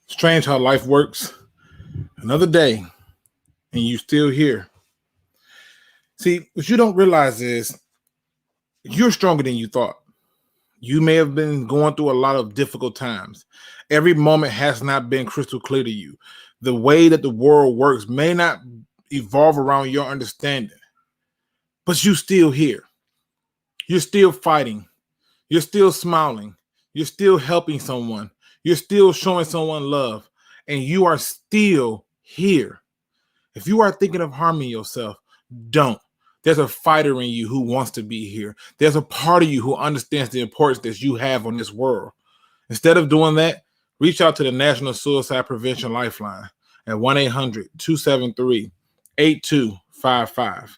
Strange how life works. Another day, and you still here. See, what you don't realize is you're stronger than you thought. You may have been going through a lot of difficult times. Every moment has not been crystal clear to you. The way that the world works may not evolve around your understanding, but you're still here. You're still fighting. You're still smiling. You're still helping someone. You're still showing someone love, and you are still here. If you are thinking of harming yourself, don't. There's a fighter in you who wants to be here. There's a part of you who understands the importance that you have on this world. Instead of doing that, reach out to the National Suicide Prevention Lifeline at 1-800-273-8255.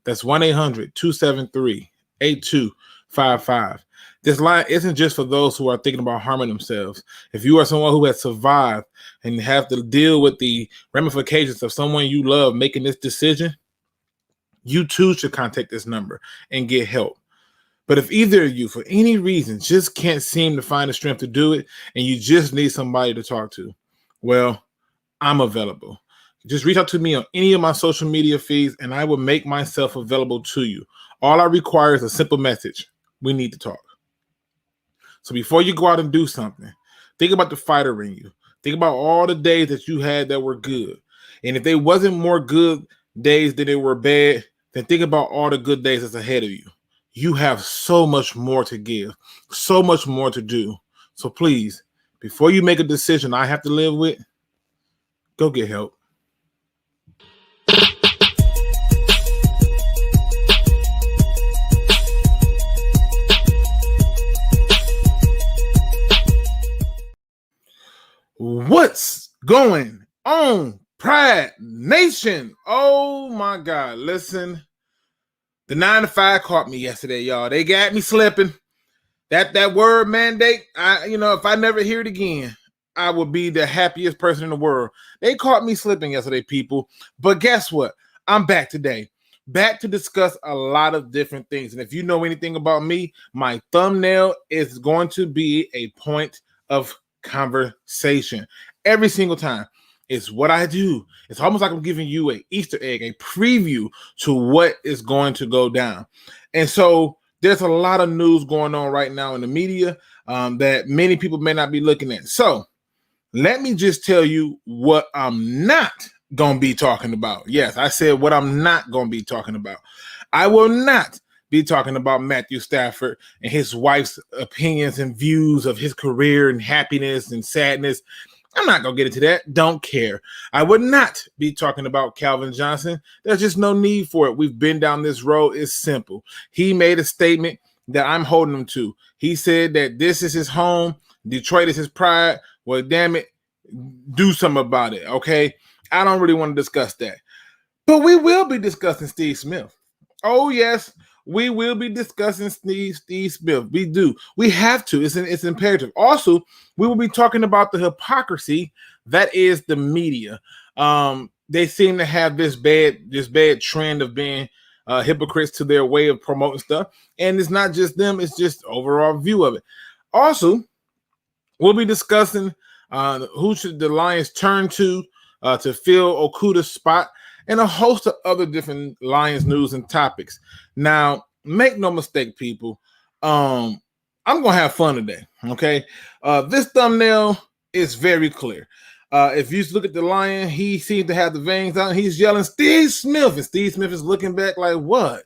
That's 1-800-273-8255. This line isn't just for those who are thinking about harming themselves. If you are someone who has survived and have to deal with the ramifications of someone you love making this decision, you too should contact this number and get help. But if either of you, for any reason, just can't seem to find the strength to do it, and you just need somebody to talk to, well, I'm available. Just reach out to me on any of my social media feeds, and I will make myself available to you. All I require is a simple message. We need to talk. So before you go out and do something, think about the fighter in you. Think about all the days that you had that were good. And if they wasn't more good days than they were bad, then think about all the good days that's ahead of you. You have so much more to give, so much more to do. So please, before you make a decision I have to live with, go get help. What's going on, Pride Nation? Oh my God. Listen, the 9 to 5 caught me yesterday, y'all. They got me slipping. That word mandate, if I never hear it again, I would be the happiest person in the world. They caught me slipping yesterday, people. But guess what? I'm back today. Back to discuss a lot of different things. And if you know anything about me, my thumbnail is going to be a point of conversation every single time. It's what I do. It's almost like I'm giving you an Easter egg, a preview to what is going to go down. And so there's a lot of news going on right now in the media that many people may not be looking at. So let me just tell you what I'm not going to be talking about. Yes, I said what I'm not going to be talking about. I will not be talking about Matthew Stafford and his wife's opinions and views of his career and happiness and sadness. I'm not going to get into that. Don't care. I would not be talking about Calvin Johnson. There's just no need for it. We've been down this road. It's simple. He made a statement that I'm holding him to. He said that this is his home. Detroit is his pride. Well, damn it, do something about it, okay? I don't really want to discuss that. But we will be discussing Steve Smith. Oh, yes. We will be discussing Steve Smith. We do. We have to. It's imperative. Also, we will be talking about the hypocrisy that is the media. They seem to have this bad trend of being hypocrites to their way of promoting stuff. And it's not just them. It's just overall view of it. Also, we'll be discussing who should the Lions turn to fill Okudah's spot, and a host of other different Lions news and topics. Now, make no mistake, people. I'm going to have fun today, okay? This thumbnail is very clear. If you look at the Lion, he seems to have the veins out. He's yelling, Steve Smith. And Steve Smith is looking back like, what?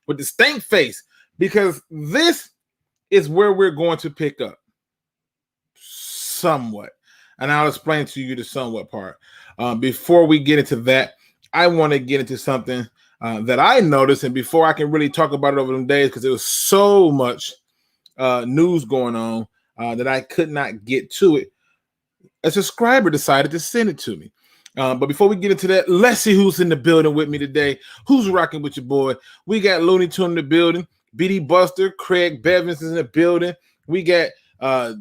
With the stank face. Because this is where we're going to pick up. Somewhat. And I'll explain to you the somewhat part. Before we get into that, I want to get into something that I noticed, and before I can really talk about it over them days, because there was so much news going on that I could not get to it, a subscriber decided to send it to me. But before we get into that, let's see who's in the building with me today. Who's rocking with your boy? We got Looney Tune in the building. BD Buster, Craig Bevins is in the building. We got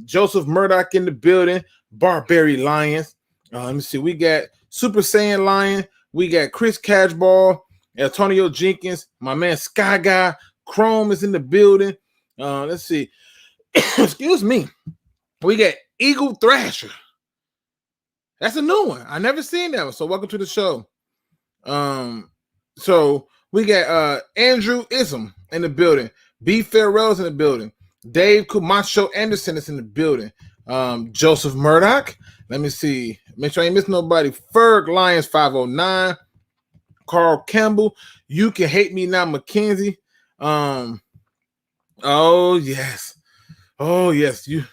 Joseph Murdoch in the building. Barbary Lions. Let me see. We got Super Saiyan Lion. We got Chris Catchball, Antonio Jenkins, my man Sky Guy, Chrome is in the building. Let's see. Excuse me. We got Eagle Thrasher. That's a new one. I never seen that one. So welcome to the show. So we got Andrew Ism in the building. B. Farrell's in the building. Dave Camacho Anderson is in the building. Joseph Murdoch. Let me see. Make sure I ain't miss nobody. Ferg Lyons 509. Carl Campbell. You Can Hate Me Now, Mackenzie. Oh yes. You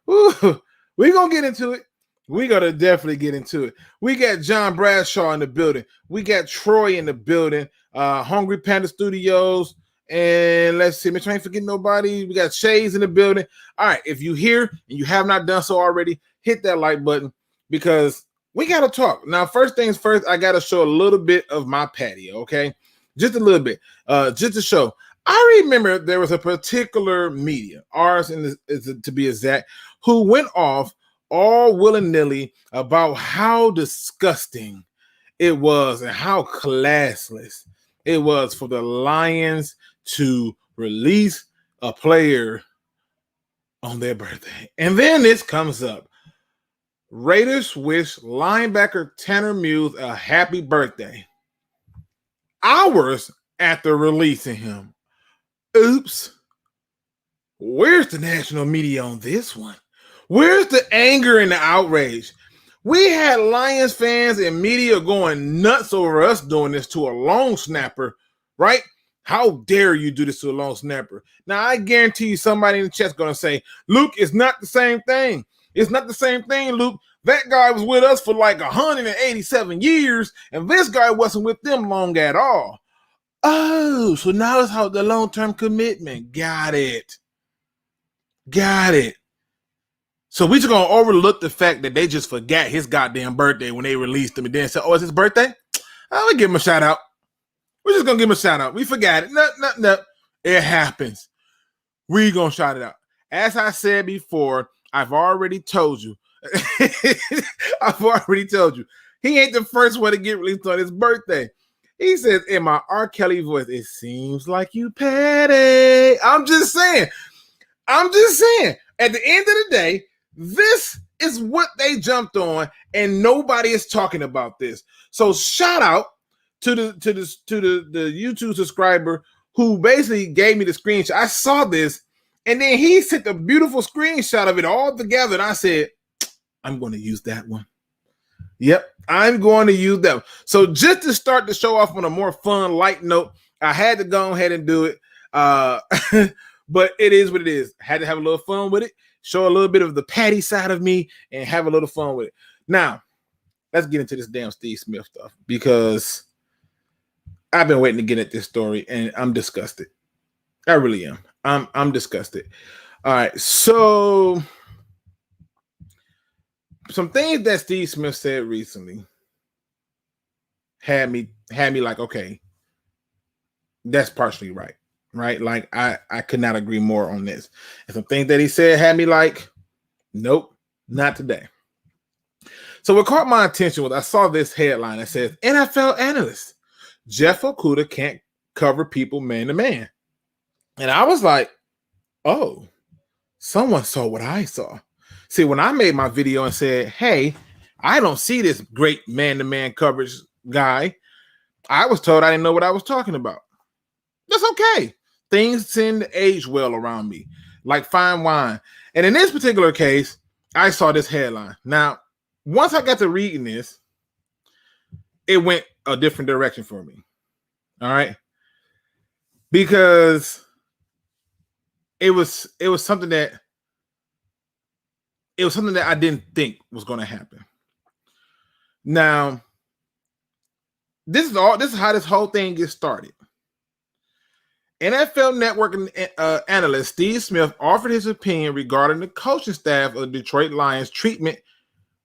we're gonna get into it. We're gonna definitely get into it. We got John Bradshaw in the building. We got Troy in the building. Hungry Panda Studios. And let's see, make sure I ain't forget nobody. We got Shays in the building. All right, if you're here and you have not done so already, hit that like button because we got to talk. Now, first things first, I got to show a little bit of my patio, okay? Just a little bit, just to show. I remember there was a particular media, ours to be exact, who went off all willy-nilly about how disgusting it was and how classless it was for the Lions to release a player on their birthday. And then this comes up. Raiders wish linebacker Tanner Muse a happy birthday. Hours after releasing him. Oops. Where's the national media on this one? Where's the anger and the outrage? We had Lions fans and media going nuts over us doing this to a long snapper, right? How dare you do this to a long snapper? Now, I guarantee you somebody in the chat's going to say, Luke, it's not the same thing. It's not the same thing, Luke. That guy was with us for like 187 years, and this guy wasn't with them long at all. Oh, so now it's how the long-term commitment. Got it. So we just going to overlook the fact that they just forgot his goddamn birthday when they released him and then said, oh, it's his birthday? Oh, we give him a shout out. We're just going to give him a shout out. We forgot it. No. It happens. We going to shout it out. As I said before, I've already told you. He ain't the first one to get released on his birthday. He says, in my R. Kelly voice, it seems like you petty. I'm just saying. At the end of the day, this is what they jumped on, and nobody is talking about this. So shout out to the YouTube subscriber who basically gave me the screenshot. I saw this, and then he sent a beautiful screenshot of it all together, and I said, I'm going to use that one. Yep, I'm going to use that one. So just to start the show off on a more fun, light note, I had to go ahead and do it. But it is what it is. I had to have a little fun with it, show a little bit of the Patty side of me, and have a little fun with it. Now, let's get into this damn Steve Smith stuff because I've been waiting to get at this story, and I'm disgusted. I really am. I'm disgusted. All right, so some things that Steve Smith said recently had me like, okay, that's partially right. Right? Like I could not agree more on this. And some things that he said had me like, nope, not today. So what caught my attention was I saw this headline that says NFL analyst Jeff Okudah can't cover people man to man. And I was like, oh, someone saw what I saw. See, when I made my video and said, hey, I don't see this great man-to-man coverage guy, I was told I didn't know what I was talking about. That's okay. Things tend to age well around me, like fine wine. And in this particular case, I saw this headline. Now, once I got to reading this, it went a different direction for me. All right? Because it was something that I didn't think was going to happen. Now, this is how this whole thing gets started. NFL Network analyst Steve Smith offered his opinion regarding the coaching staff of the Detroit Lions' treatment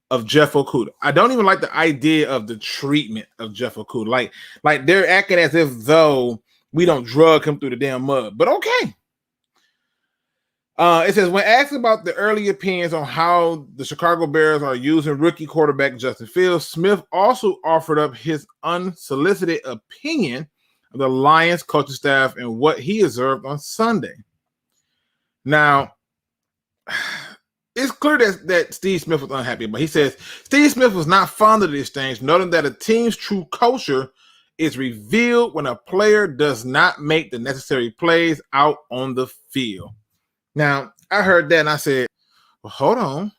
of Jeff Okudah. I don't even like the idea of the treatment of Jeff Okudah. Like they're acting as if though we don't drug him through the damn mud. But okay. It says, when asked about the early opinions on how the Chicago Bears are using rookie quarterback Justin Fields, Smith also offered up his unsolicited opinion of the Lions coaching staff and what he observed on Sunday. Now, it's clear that Steve Smith was unhappy, but he says Steve Smith was not fond of the exchange, noting that a team's true culture is revealed when a player does not make the necessary plays out on the field. Now, I heard that and I said, well, hold on.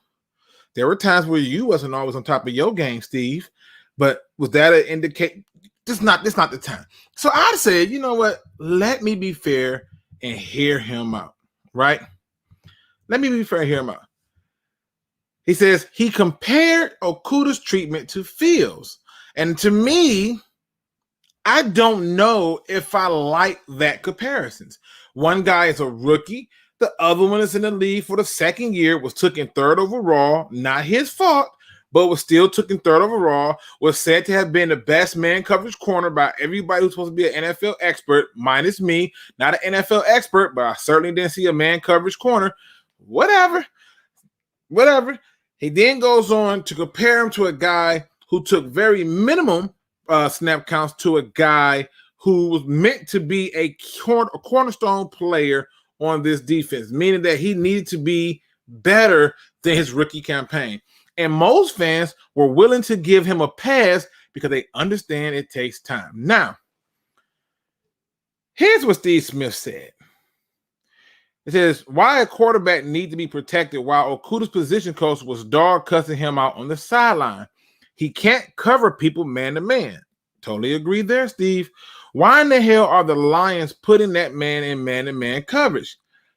There were times where you wasn't always on top of your game, Steve, but was that an indicate? This not the time. So I said, you know what? Let me be fair and hear him out, right? Let me be fair and hear him out. He says he compared Okuda's treatment to Fields. And to me, I don't know if I like that comparisons. One guy is a rookie. The other one is in the league for the second year, was taken third overall. Not his fault, but was still taken third overall. Was said to have been the best man coverage corner by everybody who's supposed to be an NFL expert, minus me. Not an NFL expert, but I certainly didn't see a man coverage corner. Whatever. He then goes on to compare him to a guy who took very minimum snap counts to a guy who was meant to be a cornerstone player on this defense, meaning that he needed to be better than his rookie campaign. And most fans were willing to give him a pass because they understand it takes time. Now, here's what Steve Smith said. It says, why a quarterback need to be protected while Okuda's position coach was dog cussing him out on the sideline. He can't cover people man-to-man. Totally agree there, Steve. Why in the hell are the Lions putting that man in man-to-man coverage?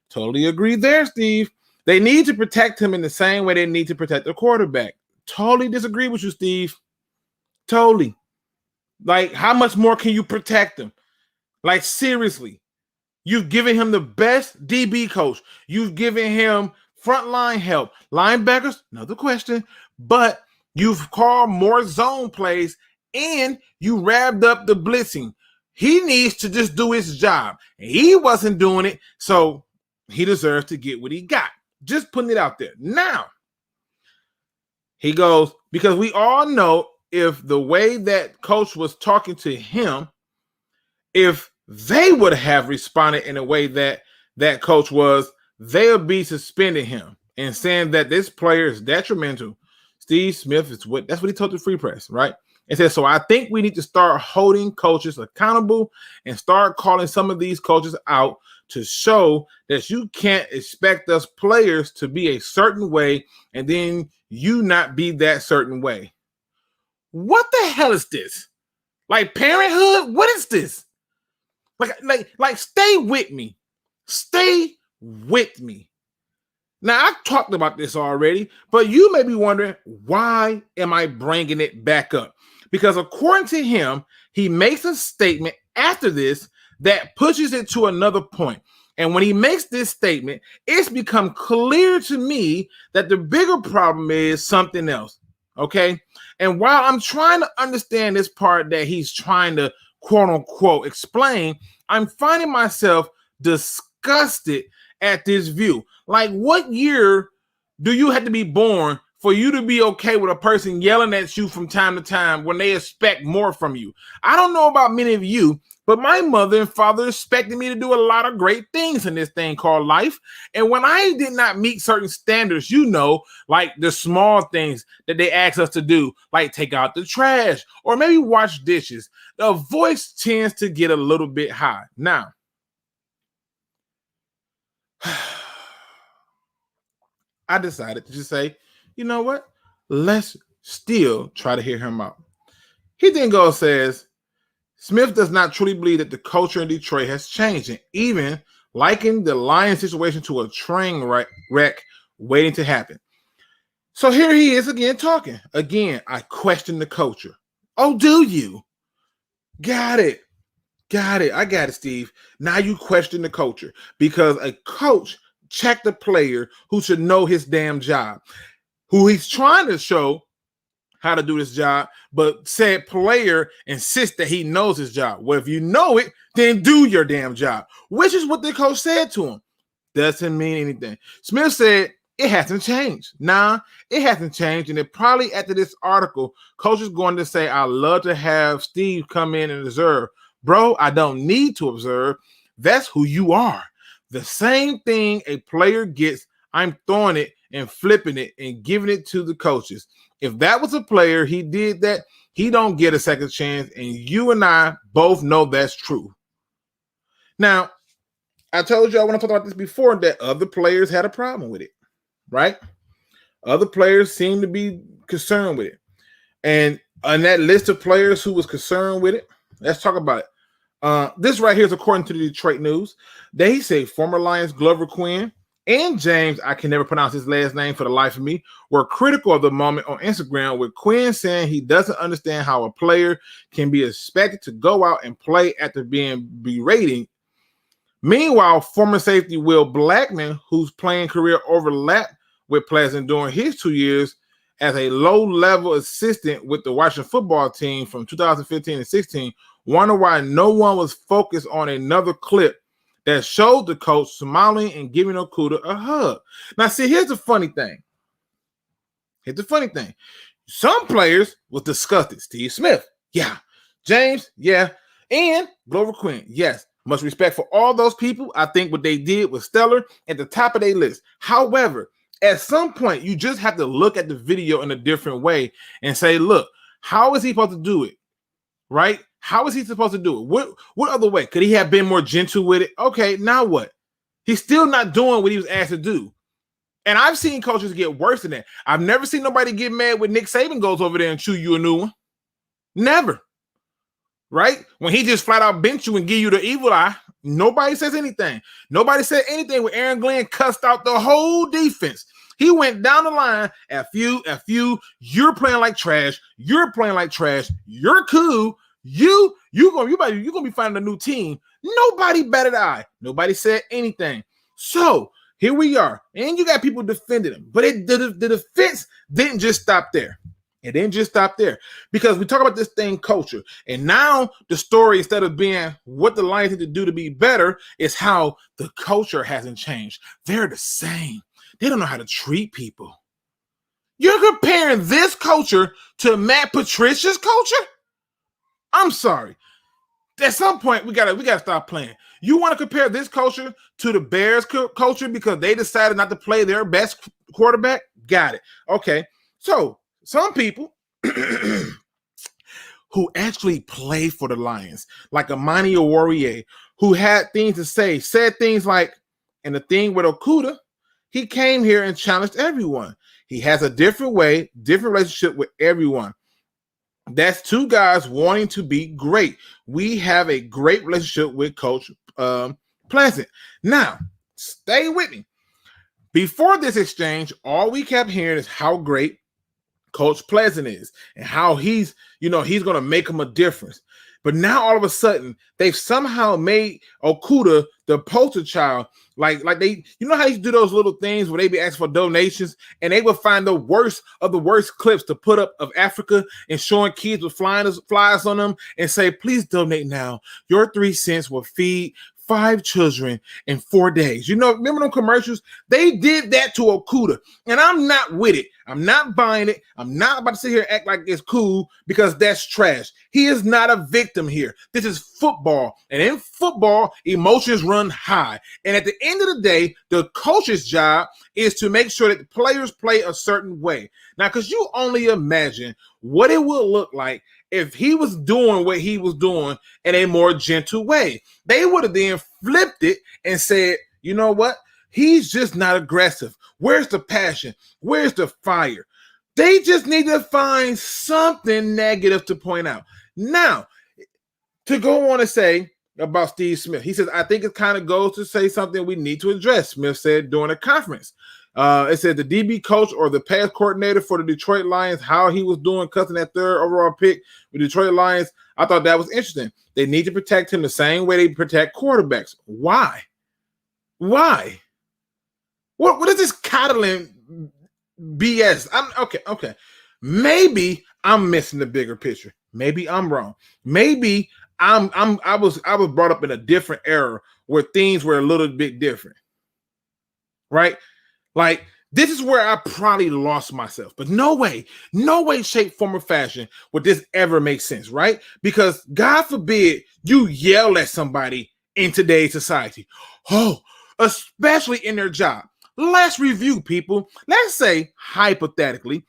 Totally agree there, Steve. They need to protect him in the same way they need to protect the quarterback. Totally disagree with you, Steve. Totally. Like, how much more can you protect him? Like, seriously. You've given him the best DB coach. You've given him frontline help. Linebackers, another question. But you've called more zone plays and you wrapped up the blitzing. He needs to just do his job. He wasn't doing it, so he deserves to get what he got. Just putting it out there. Now, he goes, because we all know if the way that coach was talking to him, if they would have responded in a way that that coach was, they'll be suspending him and saying that this player is detrimental. Steve Smith is that's what he told the Free Press, right? It says, so I think we need to start holding coaches accountable and start calling some of these coaches out to show that you can't expect us players to be a certain way and then you not be that certain way. What the hell is this? Like parenthood? What is this? Like, stay with me. Stay with me. Now, I've talked about this already, but you may be wondering, why am I bringing it back up? Because according to him, he makes a statement after this that pushes it to another point. And when he makes this statement, it's become clear to me that the bigger problem is something else, okay? And while I'm trying to understand this part that he's trying to quote-unquote explain, I'm finding myself disgusted at this view. Like, what year do you have to be born for you to be okay with a person yelling at you from time to time when they expect more from you? I don't know about many of you, but my mother and father expected me to do a lot of great things in this thing called life. And when I did not meet certain standards, you know, like the small things that they ask us to do, like take out the trash or maybe wash dishes, the voice tends to get a little bit high. Now, I decided to just say, you know what? Let's still try to hear him out. He then goes and says, Smith does not truly believe that the culture in Detroit has changed, and even likened the Lions situation to a train wreck waiting to happen. So here he is again talking. Again, I question the culture. Oh, do you? Got it. I got it, Steve. Now you question the culture because a coach checked a player who should know his damn job, who he's trying to show how to do this job, but said player insists that he knows his job. Well, if you know it, then do your damn job, which is what the coach said to him. Doesn't mean anything. Smith said it hasn't changed. Nah, it hasn't changed. And it probably after this article, coach is going to say, I love to have Steve come in and observe. Bro, I don't need to observe. That's who you are. The same thing a player gets, I'm throwing it and flipping it and giving it to the coaches. If that was a player, he did that, he don't get a second chance, and you and I both know that's true. Now, I told you I want to talk about this before, that other players had a problem with it, right? Other players seem to be concerned with it. And on that list of players who was concerned with it, let's talk about it. This right here is according to the Detroit News. They say former Lions Glover Quin and James, I can never pronounce his last name for the life of me, were critical of the moment on Instagram, with Quin saying he doesn't understand how a player can be expected to go out and play after being berated. Meanwhile, former safety Will Blackman, whose playing career overlapped with Pleasant during his 2 years as a low-level assistant with the Washington football team from 2015 and 16, wonder why no one was focused on another clip that showed the coach smiling and giving Okudah a hug. Now, see, here's the funny thing. Some players was disgusted. Steve Smith, yeah. James, yeah. And Glover Quin, yes. Much respect for all those people. I think what they did was stellar, at the top of their list. However, at some point, you just have to look at the video in a different way and say, look, how is he supposed to do it? Right? How is he supposed to do it? What other way? Could he have been more gentle with it? Okay, now what? He's still not doing what he was asked to do. And I've seen coaches get worse than that. I've never seen nobody get mad when Nick Saban goes over there and chew you a new one. Never. Right? When he just flat out bench you and give you the evil eye, nobody says anything. Nobody said anything when Aaron Glenn cussed out the whole defense. He went down the line, F you, you're playing like trash, you're cool, you're gonna be finding a new team. Nobody batted an eye. Nobody said anything. So here we are, and you got people defending him, but the defense didn't just stop there. It didn't just stop there, because we talk about this thing culture, and now the story, instead of being what the Lions need to do to be better, is how the culture hasn't changed. They're the same. They don't know how to treat people. You're comparing this culture to Matt Patricia's culture? I'm sorry. At some point, we gotta stop playing. You want to compare this culture to the Bears culture because they decided not to play their best quarterback? Got it. Okay. So some people who actually play for the Lions, like Amani Oruwariye, who had things to say, said things like, and the thing with Okudah, he came here and challenged everyone. He has a different way, different relationship with everyone. That's two guys wanting to be great. We have a great relationship with Coach Pleasant. Now, stay with me. Before this exchange, all we kept hearing is how great Coach Pleasant is and how he's going to make him a difference. But now all of a sudden, they've somehow made Okudah the poster child. Like they, how they do those little things where they be asking for donations, and they would find the worst of the worst clips to put up of Africa and showing kids with flyers on them and say, please donate now. Your 3 cents will feed 5 children in 4 days. Remember them commercials? They did that to Okudah, and I'm not with it. I'm not buying it. I'm not about to sit here and act like it's cool because that's trash. He is not a victim here. This is football, and in football, emotions run high. And at the end of the day, the coach's job is to make sure that the players play a certain way. Now, because you only imagine what it will look like if he was doing what he was doing in a more gentle way. They would have then flipped it and said, you know what? He's just not aggressive. Where's the passion? Where's the fire? They just need to find something negative to point out. Now, to go on and say about Steve Smith, he says, I think it kind of goes to say something we need to address, Smith said during a conference. It said the DB coach or the pass coordinator for the Detroit Lions, how he was doing cussing that 3rd overall pick with Detroit Lions. I thought that was interesting. They need to protect him the same way they protect quarterbacks. Why? What is this coddling BS? Okay. Maybe I'm missing the bigger picture. Maybe I'm wrong. Maybe I was brought up in a different era where things were a little bit different. Right? Like, this is where I probably lost myself. But no way, shape, form, or fashion would this ever make sense, right? Because God forbid you yell at somebody in today's society. Oh, especially in their job. Let's review, people. Let's say hypothetically,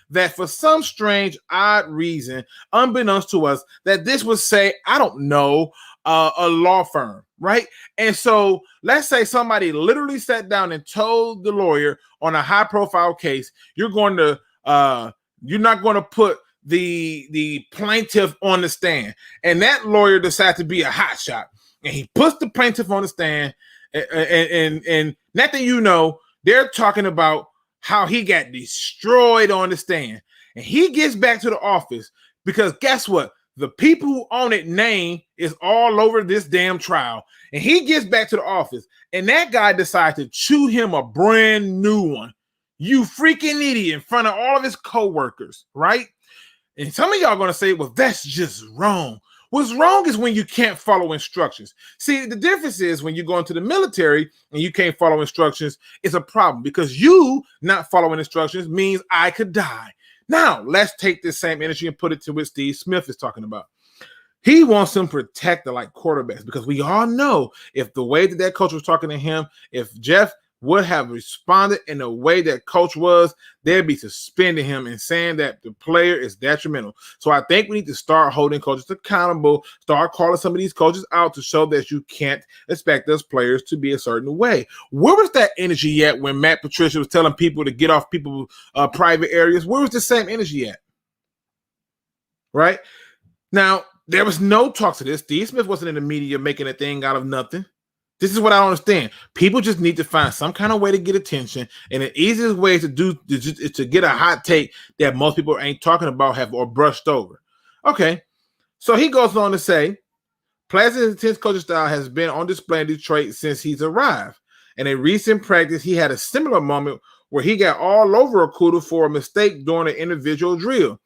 that for some strange, odd reason, unbeknownst to us, that this was, say, I don't know, a law firm, right? And so let's say somebody literally sat down and told the lawyer on a high-profile case, you're not going to put the plaintiff on the stand. And that lawyer decides to be a hotshot. And he puts the plaintiff on the stand. And nothing, they're talking about how he got destroyed on the stand. And he gets back to the office because guess what? The people who own it name is all over this damn trial. And he gets back to the office and that guy decides to chew him a brand new one. You freaking idiot, in front of all of his coworkers, right? And some of y'all are going to say, well, that's just wrong. What's wrong is when you can't follow instructions. See, the difference is when you go into the military and you can't follow instructions, it's a problem because you not following instructions means I could die. Now, let's take this same energy and put it to what Steve Smith is talking about. He wants them protected like quarterbacks because we all know if the way that coach was talking to him, if Jeff would have responded in the way that coach was, they'd be suspending him and saying that the player is detrimental. So I think we need to start holding coaches accountable, start calling some of these coaches out to show that you can't expect those players to be a certain way. Where was that energy at when Matt Patricia was telling people to get off people's private areas? Where was the same energy at? Right? Now, there was no talk to this. Steve Smith wasn't in the media making a thing out of nothing. This is what I don't understand. People just need to find some kind of way to get attention, and the easiest way to do is to get a hot take that most people ain't talking about or brushed over. Okay, so he goes on to say, Plaza's intense coaching style has been on display in Detroit since he's arrived. In a recent practice, he had a similar moment where he got all over Okuda for a mistake during an individual drill.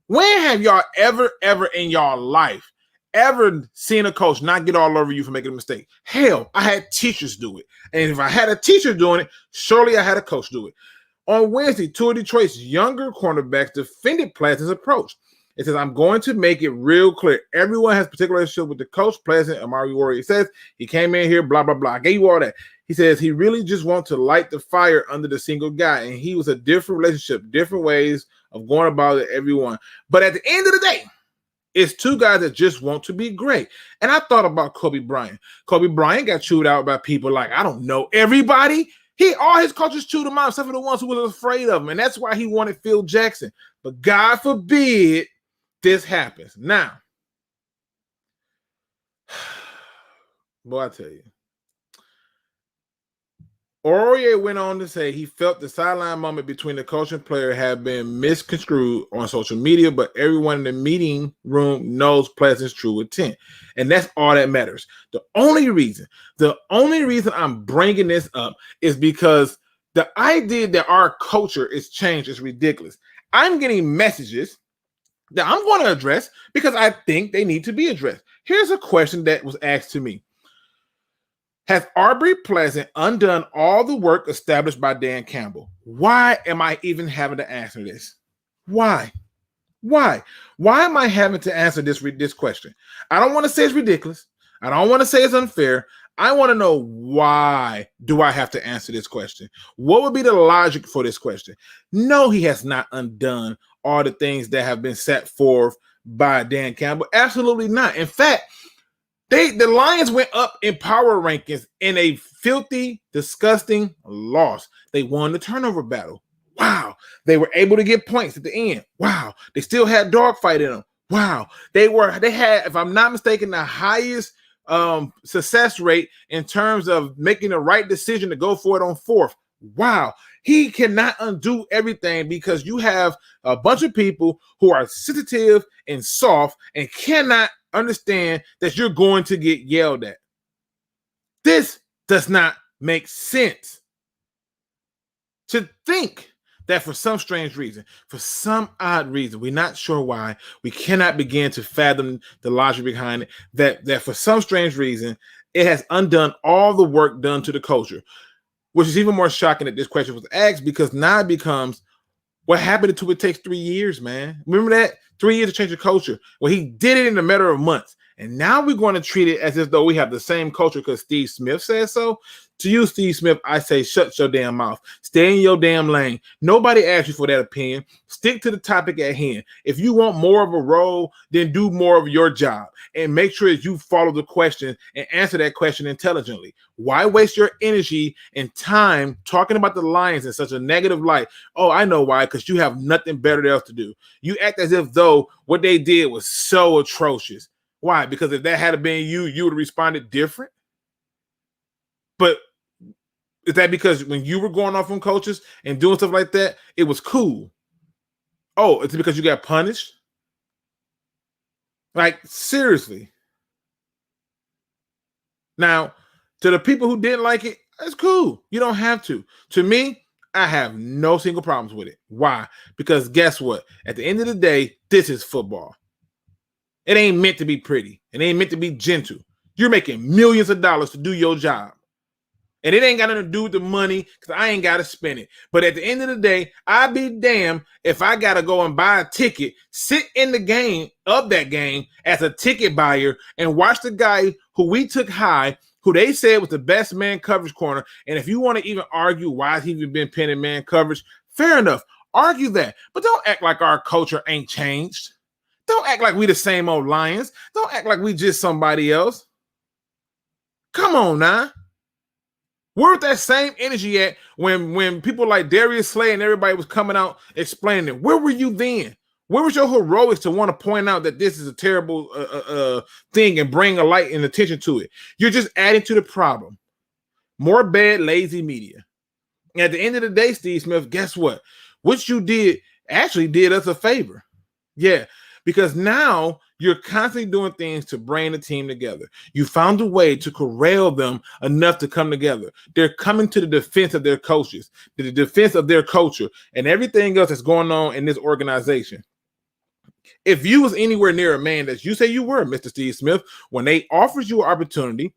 When have y'all ever in y'all life ever seen a coach not get all over you for making a mistake? Hell, I had teachers do it. And if I had a teacher doing it, surely I had a coach do it. On Wednesday, two of Detroit's younger cornerbacks defended Plaza's approach. It says, I'm going to make it real clear. Everyone has a particular relationship with the coach, Pleasant, Amari Warrior. It says he came in here, blah, blah, blah. I gave you all that. He says he really just wants to light the fire under the single guy. And he was a different relationship, different ways of going about it, everyone. But at the end of the day, it's two guys that just want to be great. And I thought about Kobe Bryant. Kobe Bryant got chewed out by people like, I don't know, everybody. All his coaches chewed him out, except for the ones who was afraid of him. And that's why he wanted Phil Jackson. But God forbid this happens. Now, boy, I tell you. Aurier went on to say he felt the sideline moment between the coach and player had been misconstrued on social media, but everyone in the meeting room knows Pleasant's true intent. And that's all that matters. The only reason I'm bringing this up is because the idea that our culture is changed is ridiculous. I'm getting messages that I'm going to address because I think they need to be addressed. Here's a question that was asked to me. Has Aubrey Pleasant undone all the work established by Dan Campbell? Why am I even having to answer this? Why? Why am I having to answer this question? I don't want to say it's ridiculous. I don't want to say it's unfair. I want to know, why do I have to answer this question? What would be the logic for this question? No, he has not undone all the things that have been set forth by Dan Campbell. Absolutely not. In fact, the Lions went up in power rankings in a filthy, disgusting loss. They won the turnover battle. Wow. They were able to get points at the end. Wow. They still had dogfight in them. Wow. They had, if I'm not mistaken, the highest success rate in terms of making the right decision to go for it on fourth. Wow. He cannot undo everything because you have a bunch of people who are sensitive and soft and cannot understand that you're going to get yelled at. This does not make sense. To think that for some strange reason, for some odd reason, we're not sure why, we cannot begin to fathom the logic behind it, that for some strange reason, it has undone all the work done to the culture, which is even more shocking that this question was asked because now it becomes, what happened until it takes 3 years, man? Remember that? 3 years to change the culture. Well, he did it in a matter of months. And now we're going to treat it as if though we have the same culture because Steve Smith says so. To you, Steve Smith, I say shut your damn mouth. Stay in your damn lane. Nobody asked you for that opinion. Stick to the topic at hand. If you want more of a role, then do more of your job. And make sure that you follow the question and answer that question intelligently. Why waste your energy and time talking about the Lions in such a negative light? Oh, I know why, because you have nothing better else to do. You act as if though what they did was so atrocious. Why? Because if that had been you, you would have responded different. But is that because when you were going off on coaches and doing stuff like that, it was cool? Oh, it's because you got punished? Like, seriously. Now, to the people who didn't like it, it's cool. You don't have to. To me, I have no single problems with it. Why? Because guess what? At the end of the day, this is football. It ain't meant to be pretty. It ain't meant to be gentle. You're making millions of dollars to do your job. And it ain't got nothing to do with the money because I ain't got to spend it. But at the end of the day, I'd be damned if I got to go and buy a ticket, sit in the game of that game as a ticket buyer and watch the guy who we took high, who they said was the best man coverage corner. And if you want to even argue why he even been pinning man coverage, fair enough. Argue that. But don't act like our culture ain't changed. Don't act like we the same old Lions. Don't act like we just somebody else. Come on now. Where's that same energy at when people like Darius Slay and everybody was coming out explaining it? Where were you then? Where was your heroics to want to point out that this is a terrible thing and bring a light and attention to it? You're just adding to the problem. More bad, lazy media. And at the end of the day, Steve Smith, guess what? What you did actually did us a favor. Yeah, because now you're constantly doing things to bring the team together. You found a way to corral them enough to come together. They're coming to the defense of their coaches, to the defense of their culture, and everything else that's going on in this organization. If you was anywhere near a man that you say you were, Mr. Steve Smith, when they offered you an opportunity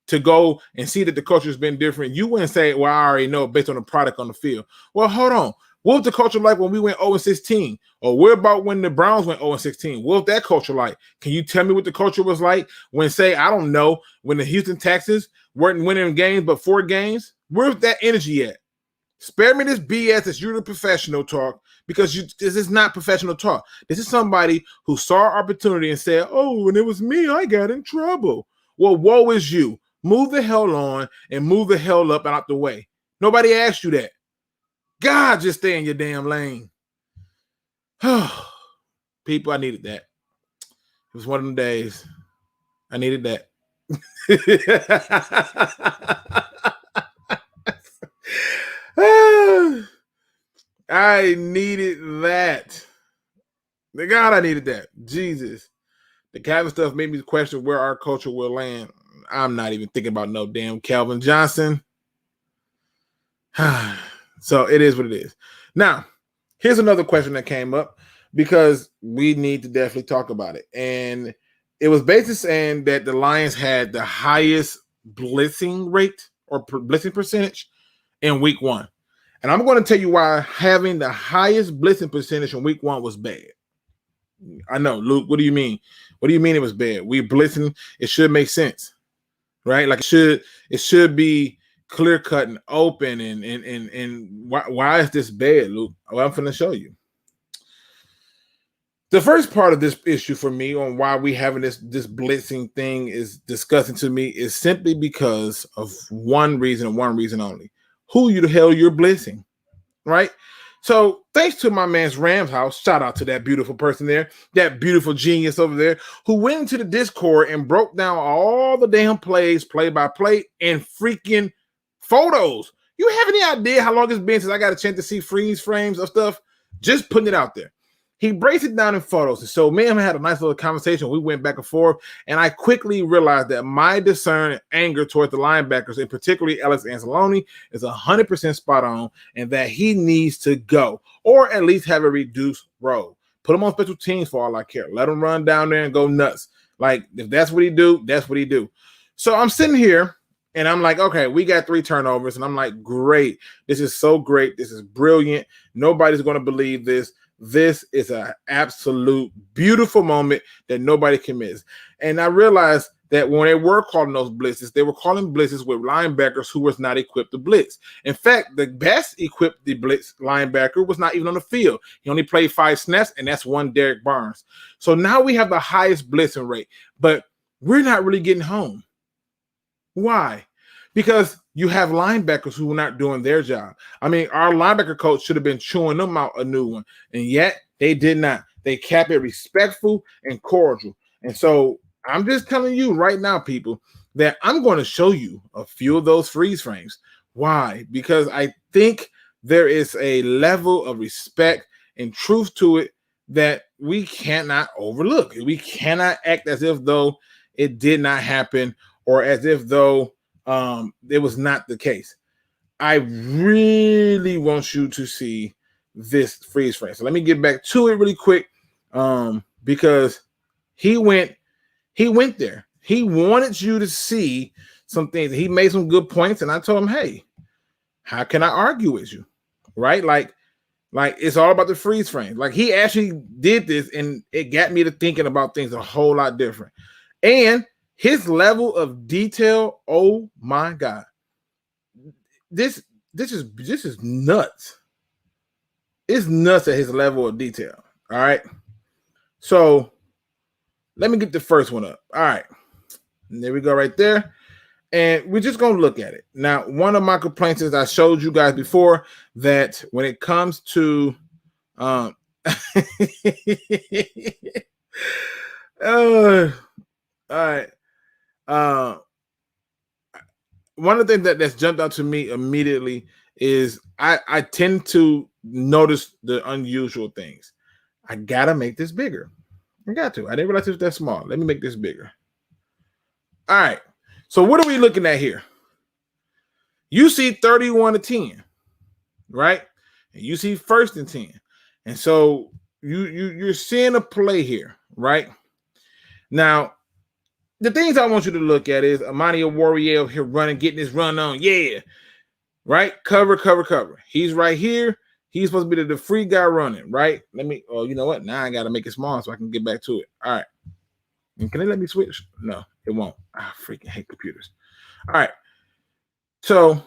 to go and see that the culture has been different, you wouldn't say, well, I already know based on the product on the field. Well, hold on. What was the culture like when we went 0-16? Or what about when the Browns went 0-16? What was that culture like? Can you tell me what the culture was like when, say, I don't know, when the Houston Texans weren't winning games but 4 games? Where's that energy at? Spare me this BS that's usually professional talk because this is not professional talk. This is somebody who saw an opportunity and said, oh, when it was me, I got in trouble. Well, woe is you. Move the hell on and move the hell up and out the way. Nobody asked you that. God, just stay in your damn lane. People, I needed that. It was one of them days. I needed that. I needed that. God, I needed that. Jesus. The Calvin stuff made me question where our culture will land. I'm not even thinking about no damn Calvin Johnson. So it is what it is. Now, here's another question that came up because we need to definitely talk about it. And it was basically saying that the Lions had the highest blitzing rate or blitzing percentage in week 1. And I'm going to tell you why having the highest blitzing percentage in week 1 was bad. I know, Luke, what do you mean? What do you mean it was bad? We blitzing, it should make sense, right? Like it should be clear cut and open, and why is this bad, Luke? Well, I'm going to show you. The first part of this issue for me on why we having this blitzing thing is disgusting to me is simply because of one reason and one reason only. Who the hell you're blitzing, right? So thanks to my man's Rams house, shout out to that beautiful person there, that beautiful genius over there, who went into the Discord and broke down all the damn plays, play by play, and freaking photos. You have any idea how long it's been since I got a chance to see freeze frames of stuff? Just putting it out there. He breaks it down in photos. And so me and him had a nice little conversation. We went back and forth, and I quickly realized that my discern and anger towards the linebackers, and particularly Alex Anzalone, is 100% spot on, and that he needs to go, or at least have a reduced role. Put him on special teams for all I care. Let him run down there and go nuts. Like, if that's what he do, that's what he do. So I'm sitting here, and I'm like, okay, we got 3 turnovers, and I'm like, great. This is so great. This is brilliant. Nobody's going to believe this. this is an absolute beautiful moment that nobody can miss. And I realized that when they were calling those blitzes, they were calling blitzes with linebackers who was not equipped to blitz. In fact, the best equipped the blitz linebacker was not even on the field. He only played 5 snaps, and that's one Derek Barnes. So now we have the highest blitzing rate, but we're not really getting home. Why? Because you have linebackers who are not doing their job. I mean, our linebacker coach should have been chewing them out a new one, and yet they did not. They kept it respectful and cordial. And so I'm just telling you right now, people, that I'm going to show you a few of those freeze frames. Why? Because I think there is a level of respect and truth to it that we cannot overlook. We cannot act as if though it did not happen or as if though it was not the case. I really want you to see this freeze frame. So let me get back to it really quick because he went there. He wanted you to see some things. He made some good points, and I told him, hey, how can I argue with you? Right? Like it's all about the freeze frame. Like he actually did this, and it got me to thinking about things a whole lot different. And his level of detail, oh my God. This is nuts. It's nuts at his level of detail. All right. So let me get the first one up. All right. And there we go right there. And we're just going to look at it. Now, one of my complaints is I showed you guys before that when it comes to all right. One of the things that's jumped out to me immediately is I tend to notice the unusual things. I gotta make this bigger. I got to. I didn't realize it was that small. Let me make this bigger. All right. So what are we looking at here? You see 31-10, right? And you see 1st and 10. And so you're seeing a play here, right? Now, the things I want you to look at is Amani Warrior here running, getting his run on. Yeah. Right? Cover. He's right here. He's supposed to be the free guy running, right? You know what? Now I got to make it small so I can get back to it. All right. And can they let me switch? No, it won't. I freaking hate computers. All right. So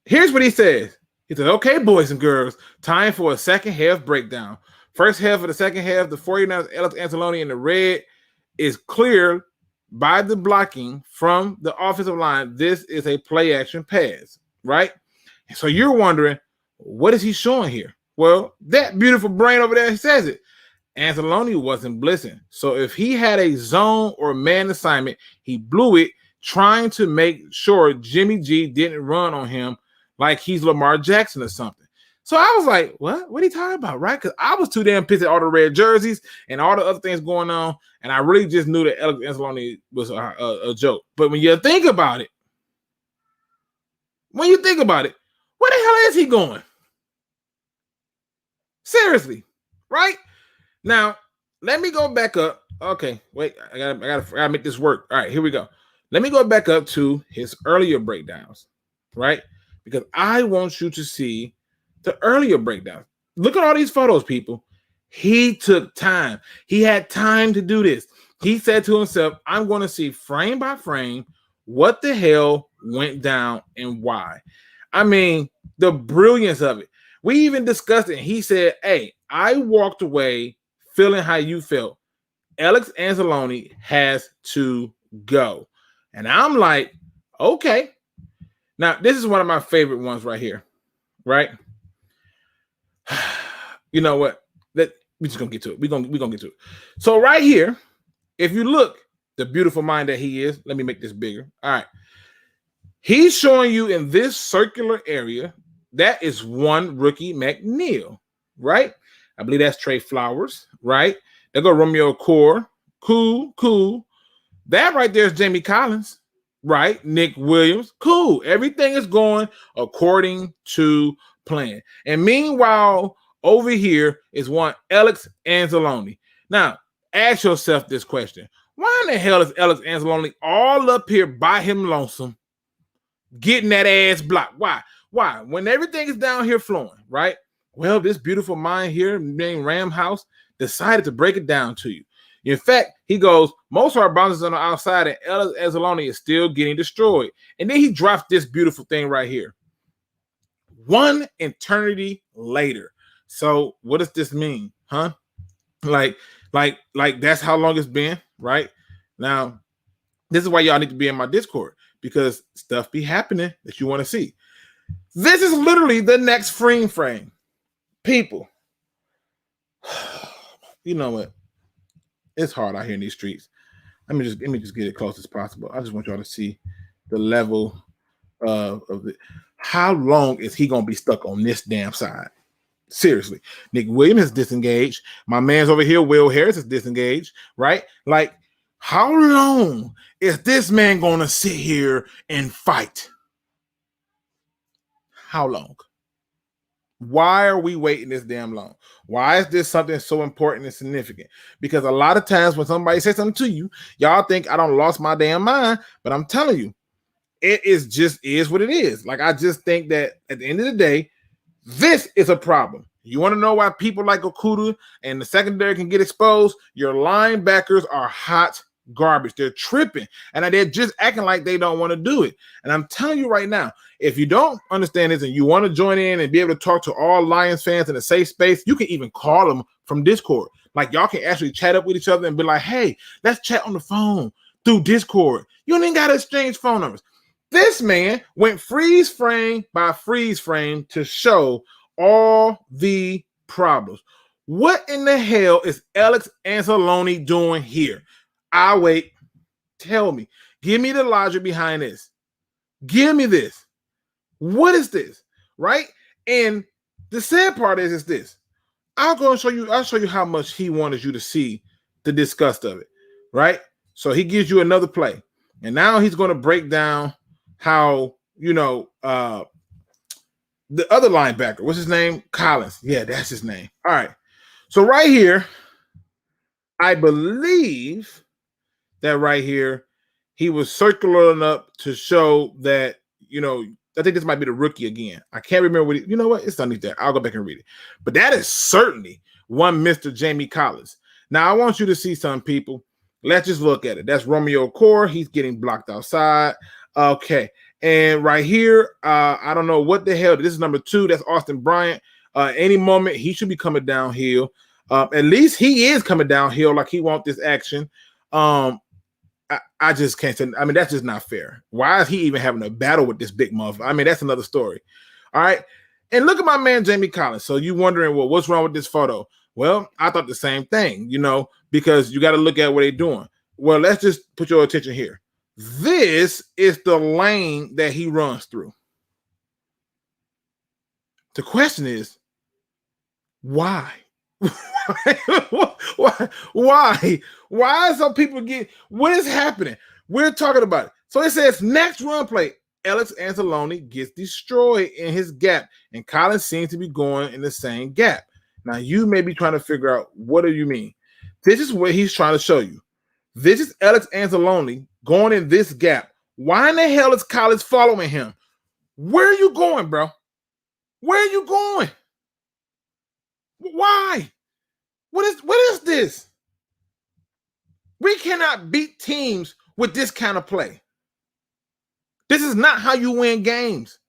here's what he says. He says, okay, boys and girls, time for a second half breakdown. First half of the second half, the 49ers, Alex Anzalone in the red is clear by the blocking from the offensive line. This is a play action pass, right? So you're wondering, what is he showing here? Well, that beautiful brain over there says it. Anzalone wasn't blitzing. So if he had a zone or man assignment, he blew it trying to make sure Jimmy G didn't run on him like he's Lamar Jackson or something. So I was like, what are you talking about, right? Because I was too damn pissed at all the red jerseys and all the other things going on, and I really just knew that Alex Anzalone was a joke. But when you think about it, where the hell is he going? Seriously, right? Now, let me go back up. Okay, wait, I gotta make this work. All right, here we go. Let me go back up to his earlier breakdowns, right? Because I want you to see the earlier breakdown. Look at all these photos, people. He took time. He had time to do this. He said to himself, I'm going to see frame by frame what the hell went down and why. I mean, the brilliance of it. We even discussed it. He said, hey, I walked away feeling how you felt. Alex Anzalone has to go. And I'm like, okay. Now, this is one of my favorite ones right here, right? You know what? We're just gonna get to it. We're gonna get to it. So right here, if you look, the beautiful mind that he is, let me make this bigger. All right. He's showing you in this circular area, that is one rookie McNeil, right? I believe that's Trey Flowers, right? There go Romeo Core. Cool. That right there is Jamie Collins, right? Nick Williams. Cool. Everything is going according to plan. And meanwhile, over here is one Alex Anzalone. Now, ask yourself this question. Why in the hell is Alex Anzalone all up here by him lonesome, getting that ass blocked? Why? When everything is down here flowing, right? Well, this beautiful mind here named Ram House decided to break it down to you. In fact, he goes, most of our bounces on the outside and Ezeloni is still getting destroyed. And then he drops this beautiful thing right here. 1 eternity later. So what does this mean? Huh? Like that's how long it's been, right? Now, this is why y'all need to be in my Discord, because stuff be happening that you want to see. This is literally the next frame. People, you know what? It's hard out here in these streets. Let me just get it close as possible. I just want y'all to see the level of it. How long is he gonna be stuck on this damn side? Seriously, Nick Williams is disengaged. My man's over here, Will Harris, is disengaged, right? Like, how long is this man gonna sit here and fight? How long? Why are we waiting this damn long? Why is this something so important and significant? Because a lot of times when somebody says something to you, y'all think I don't lost my damn mind, but I'm telling you, it is what it is. Like, I just think that at the end of the day, this is a problem. You want to know why people like Okuda and the secondary can get exposed? Your linebackers are hot garbage. They're tripping, and they're just acting like they don't want to do it. And I'm telling you right now, if you don't understand this and you want to join in and be able to talk to all Lions fans in a safe space, you can even call them from Discord. Like, y'all can actually chat up with each other and be like, hey, let's chat on the phone through Discord. You ain't got to exchange phone numbers. This man went freeze frame by freeze frame to show all the problems. What in the hell is Alex Anzalone doing here? I'll wait. Tell me. Give me the logic behind this. Give me this. What is this? Right? And the sad part is this. I'll show you how much he wanted you to see the disgust of it. Right? So he gives you another play. And now he's going to break down how, the other linebacker, what's his name? Collins. Yeah, that's his name. All right. So right here, I believe that right here, he was circling up to show that, I think this might be the rookie again. I can't remember what you know what? It's underneath there. I'll go back and read it. But that is certainly one Mr. Jamie Collins. Now, I want you to see some people. Let's just look at it. That's Romeo Core. He's getting blocked outside. Okay. And right here, I don't know what the hell. This is number 2. That's Austin Bryant. Any moment, he should be coming downhill. At least he is coming downhill like he wants this action. I just can't say. I mean, that's just not fair. Why is he even having a battle with this big motherfucker? I mean, that's another story. All right. And look at my man, Jamie Collins. So you wondering, well, what's wrong with this photo? Well, I thought the same thing, because you got to look at what they're doing. Well, let's just put your attention here. This is the lane that he runs through. The question is, why? Why? Why some people what is happening? We're talking about it. So it says next run play, Alex Anzalone gets destroyed in his gap, and Collins seems to be going in the same gap. Now you may be trying to figure out, what do you mean? This is what he's trying to show you. This is Alex Anzalone going in this gap. Why in the hell is Collins following him? Where are you going, bro? Where are you going? Why? What is this? We cannot beat teams with this kind of play. This is not how you win games.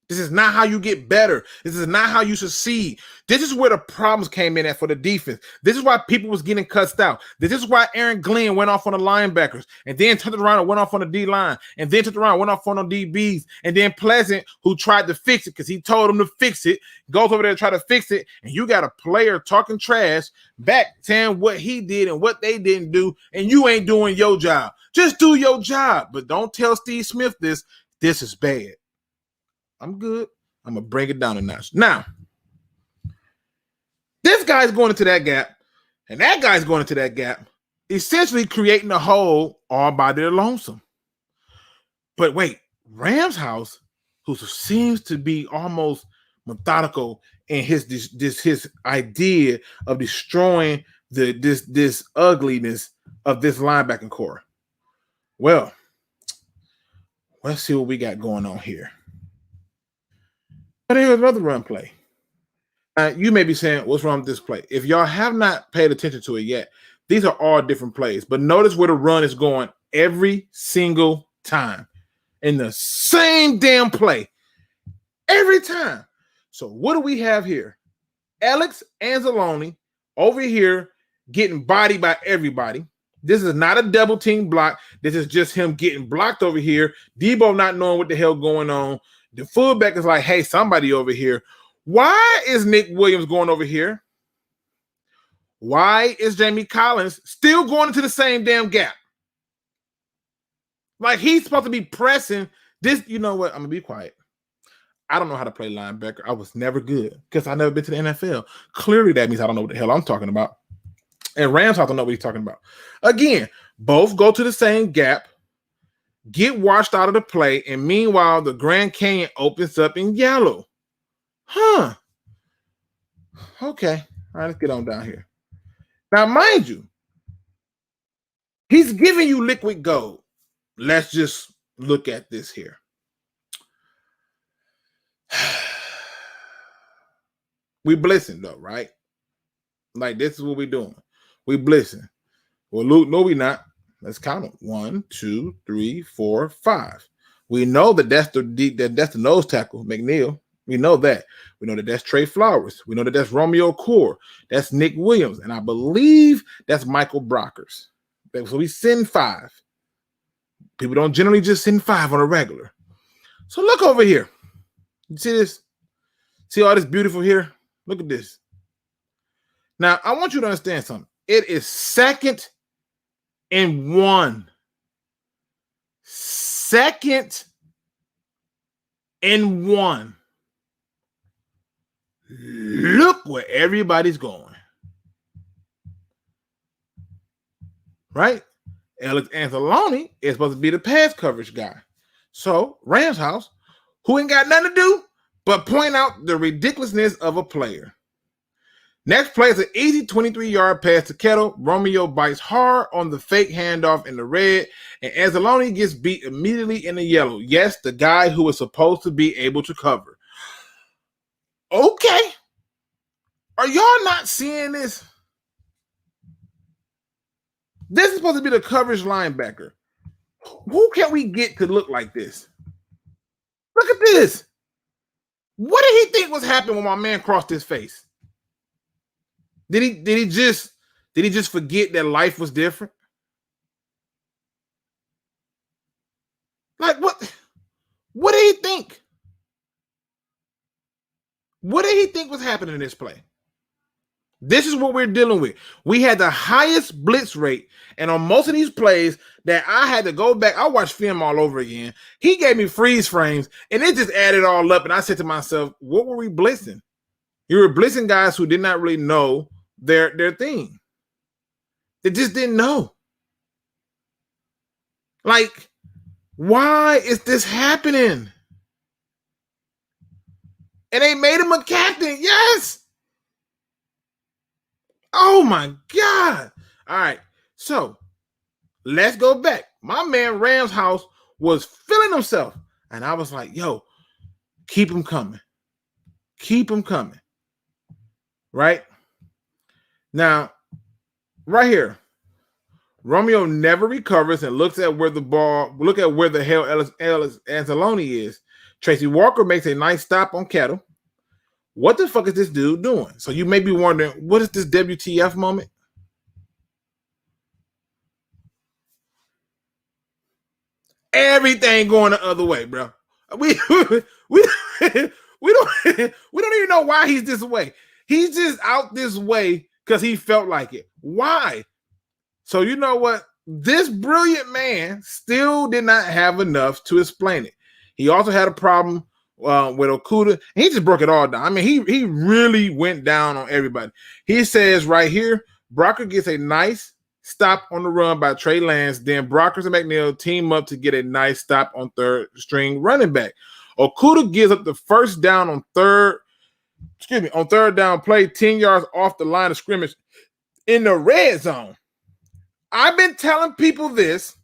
This is not how you get better. This is not how you succeed. This is where the problems came in at for the defense. This is why people was getting cussed out. This is why Aaron Glenn went off on the linebackers and then turned around and went off on the D-line and then turned around and went off on the DBs. And then Pleasant, who tried to fix it because he told him to fix it, goes over there and try to fix it. And you got a player talking trash back saying what he did and what they didn't do, and you ain't doing your job. Just do your job. But don't tell Steve Smith this. This is bad. I'm good. I'm going to bring it down a notch. Now, this guy's going into that gap, and that guy's going into that gap, essentially creating a hole all by their lonesome. But wait, Ram's house, who seems to be almost methodical in his idea of destroying this ugliness of this linebacking core. Well, let's see what we got going on here. But here's another run play. You may be saying, what's wrong with this play? If y'all have not paid attention to it yet, these are all different plays. But notice where the run is going every single time in the same damn play. Every time. So what do we have here? Alex Anzalone over here getting bodied by everybody. This is not a double team block. This is just him getting blocked over here. Debo not knowing what the hell going on. The fullback is like, hey, somebody over here. Why is Nick Williams going over here? Why is Jamie Collins still going into the same damn gap? Like he's supposed to be pressing this. You know what? I'm going to be quiet. I don't know how to play linebacker. I was never good because I've never been to the NFL. Clearly, that means I don't know what the hell I'm talking about. And Rams don't know what he's talking about. Again, both go to the same gap, get washed out of the play, and meanwhile, the Grand Canyon opens up in yellow. Huh. Okay. All right, let's get on down here. Now, mind you, he's giving you liquid gold. Let's just look at this here. We blitzing though, right? Like this is what we're doing. We blitzing. Well, Luke, no, we not. Let's count them. 1, 2, 3, 4, 5. We know that that's the nose tackle, McNeil. We know that. We know that that's Trey Flowers. We know that that's Romeo Core. That's Nick Williams. And I believe that's Michael Brockers. So we send 5. People don't generally just send 5 on a regular. So look over here. You see this? See all this beautiful here? Look at this. Now, I want you to understand something. It is 2nd and 1. 2nd and 1. Look where everybody's going. Right? Alex Anzalone is supposed to be the pass coverage guy. So, Rams house, who ain't got nothing to do but point out the ridiculousness of a player. Next play is an easy 23-yard pass to Kettle. Romeo bites hard on the fake handoff in the red, and Anzalone gets beat immediately in the yellow. Yes, the guy who was supposed to be able to cover. Okay. Are y'all not seeing this? This is supposed to be the coverage linebacker. Who can we get to look like this? Look at this. What did he think was happening when my man crossed his face? Did he just forget that life was different? Like what did he think? What did he think was happening in this play? This is what we're dealing with. We had the highest blitz rate, and on most of these plays that I had to go back, I watched film all over again. He gave me freeze frames, and it just added all up, and I said to myself, what were we blitzing? You were blitzing guys who did not really know their thing. They just didn't know. Like, why is this happening? And they made him a captain. Yes. Oh, my God. All right. So, let's go back. My man Rams house was feeling himself. And I was like, yo, keep him coming. Keep him coming. Right? Now, right here, Romeo never recovers and looks at where the hell Ellis Anzalone is. Tracy Walker makes a nice stop on Kettle. What the fuck is this dude doing? So you may be wondering, what is this WTF moment? Everything going the other way, bro. We don't even know why he's this way. He's just out this way because he felt like it. Why? So you know what? This brilliant man still did not have enough to explain it. He also had a problem with Okudah. He just broke it all down. I mean, he really went down on everybody. He says right here, Brocker gets a nice stop on the run by Trey Lance. Then Brockers and McNeil team up to get a nice stop on third string running back. Okudah gives up the first down on third down play, 10 yards off the line of scrimmage in the red zone. I've been telling people this.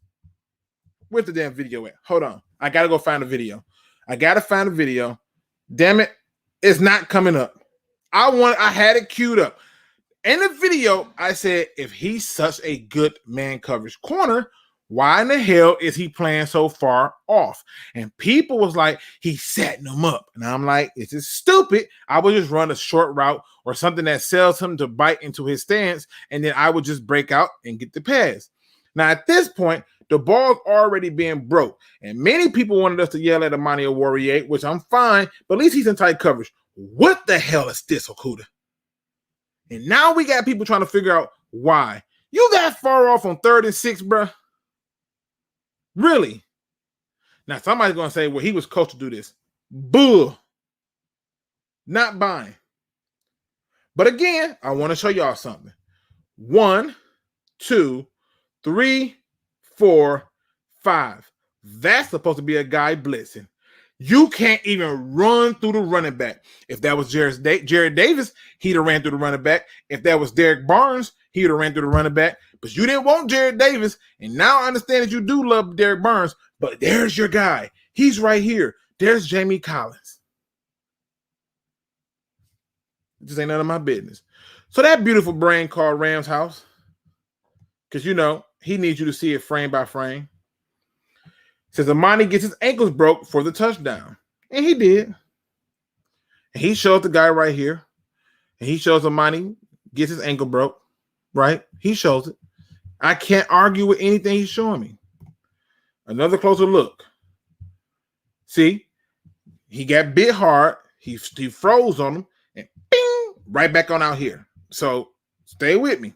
Where's the damn video at? Hold on. I got to go find a video. Damn it. It's not coming up. I had it queued up. In the video, I said, if he's such a good man coverage corner, why in the hell is he playing so far off? And people was like, he's setting him up. And I'm like, this is stupid. I would just run a short route or something that sells him to bite into his stance, and then I would just break out and get the pass. Now, at this point, the ball's already being broke. And many people wanted us to yell at Amani Warrior, which I'm fine, but at least he's in tight coverage. What the hell is this, Okuda? And now we got people trying to figure out why. You that far off on 3rd and 6, bro? Really? Now, somebody's going to say, well, he was coached to do this. Bull. Not buying. But again, I want to show y'all something. 1, 2, 3, 4, 5. That's supposed to be a guy blitzing. You can't even run through the running back. If that was Jared Davis, he'd have ran through the running back. If that was Derek Barnes, he'd have ran through the running back. But you didn't want Jared Davis, and now I understand that you do love Derek Barnes, but there's your guy. He's right here. There's Jamie Collins. This ain't none of my business. So that beautiful brain called Rams House, because, you know, he needs you to see it frame by frame, says Amani gets his ankles broke for the touchdown. And he did. And he shows the guy right here. And he shows Amani gets his ankle broke. Right? He shows it. I can't argue with anything he's showing me. Another closer look. See? He got bit hard. He froze on him. And bing! Right back on out here. So stay with me.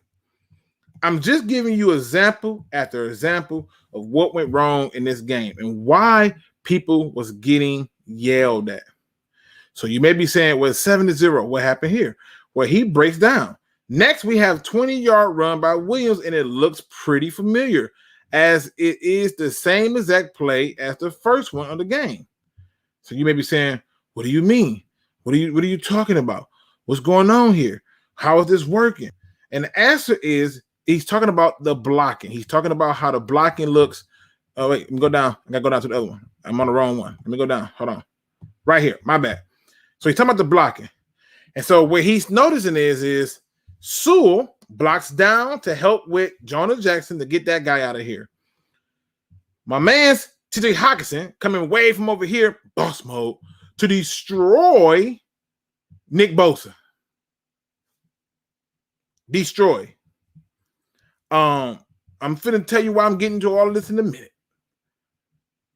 I'm just giving you example after example of what went wrong in this game and why people was getting yelled at. So you may be saying, well, 7-0. What happened here? Well, he breaks down. Next, we have 20-yard run by Williams, and it looks pretty familiar, as it is the same exact play as the first one of the game. So you may be saying, what do you mean? What are you talking about? What's going on here? How is this working? And the answer is, he's talking about the blocking. He's talking about how the blocking looks. Oh, wait, let me go down. I got to go down to the other one. I'm on the wrong one. Let me go down. Hold on. Right here. My bad. So he's talking about the blocking. And so what he's noticing is Sewell blocks down to help with Jonah Jackson to get that guy out of here. My man's TJ Hawkinson coming way from over here, boss mode, to destroy Nick Bosa. Destroy. I'm finna tell you why I'm getting to all of this in a minute.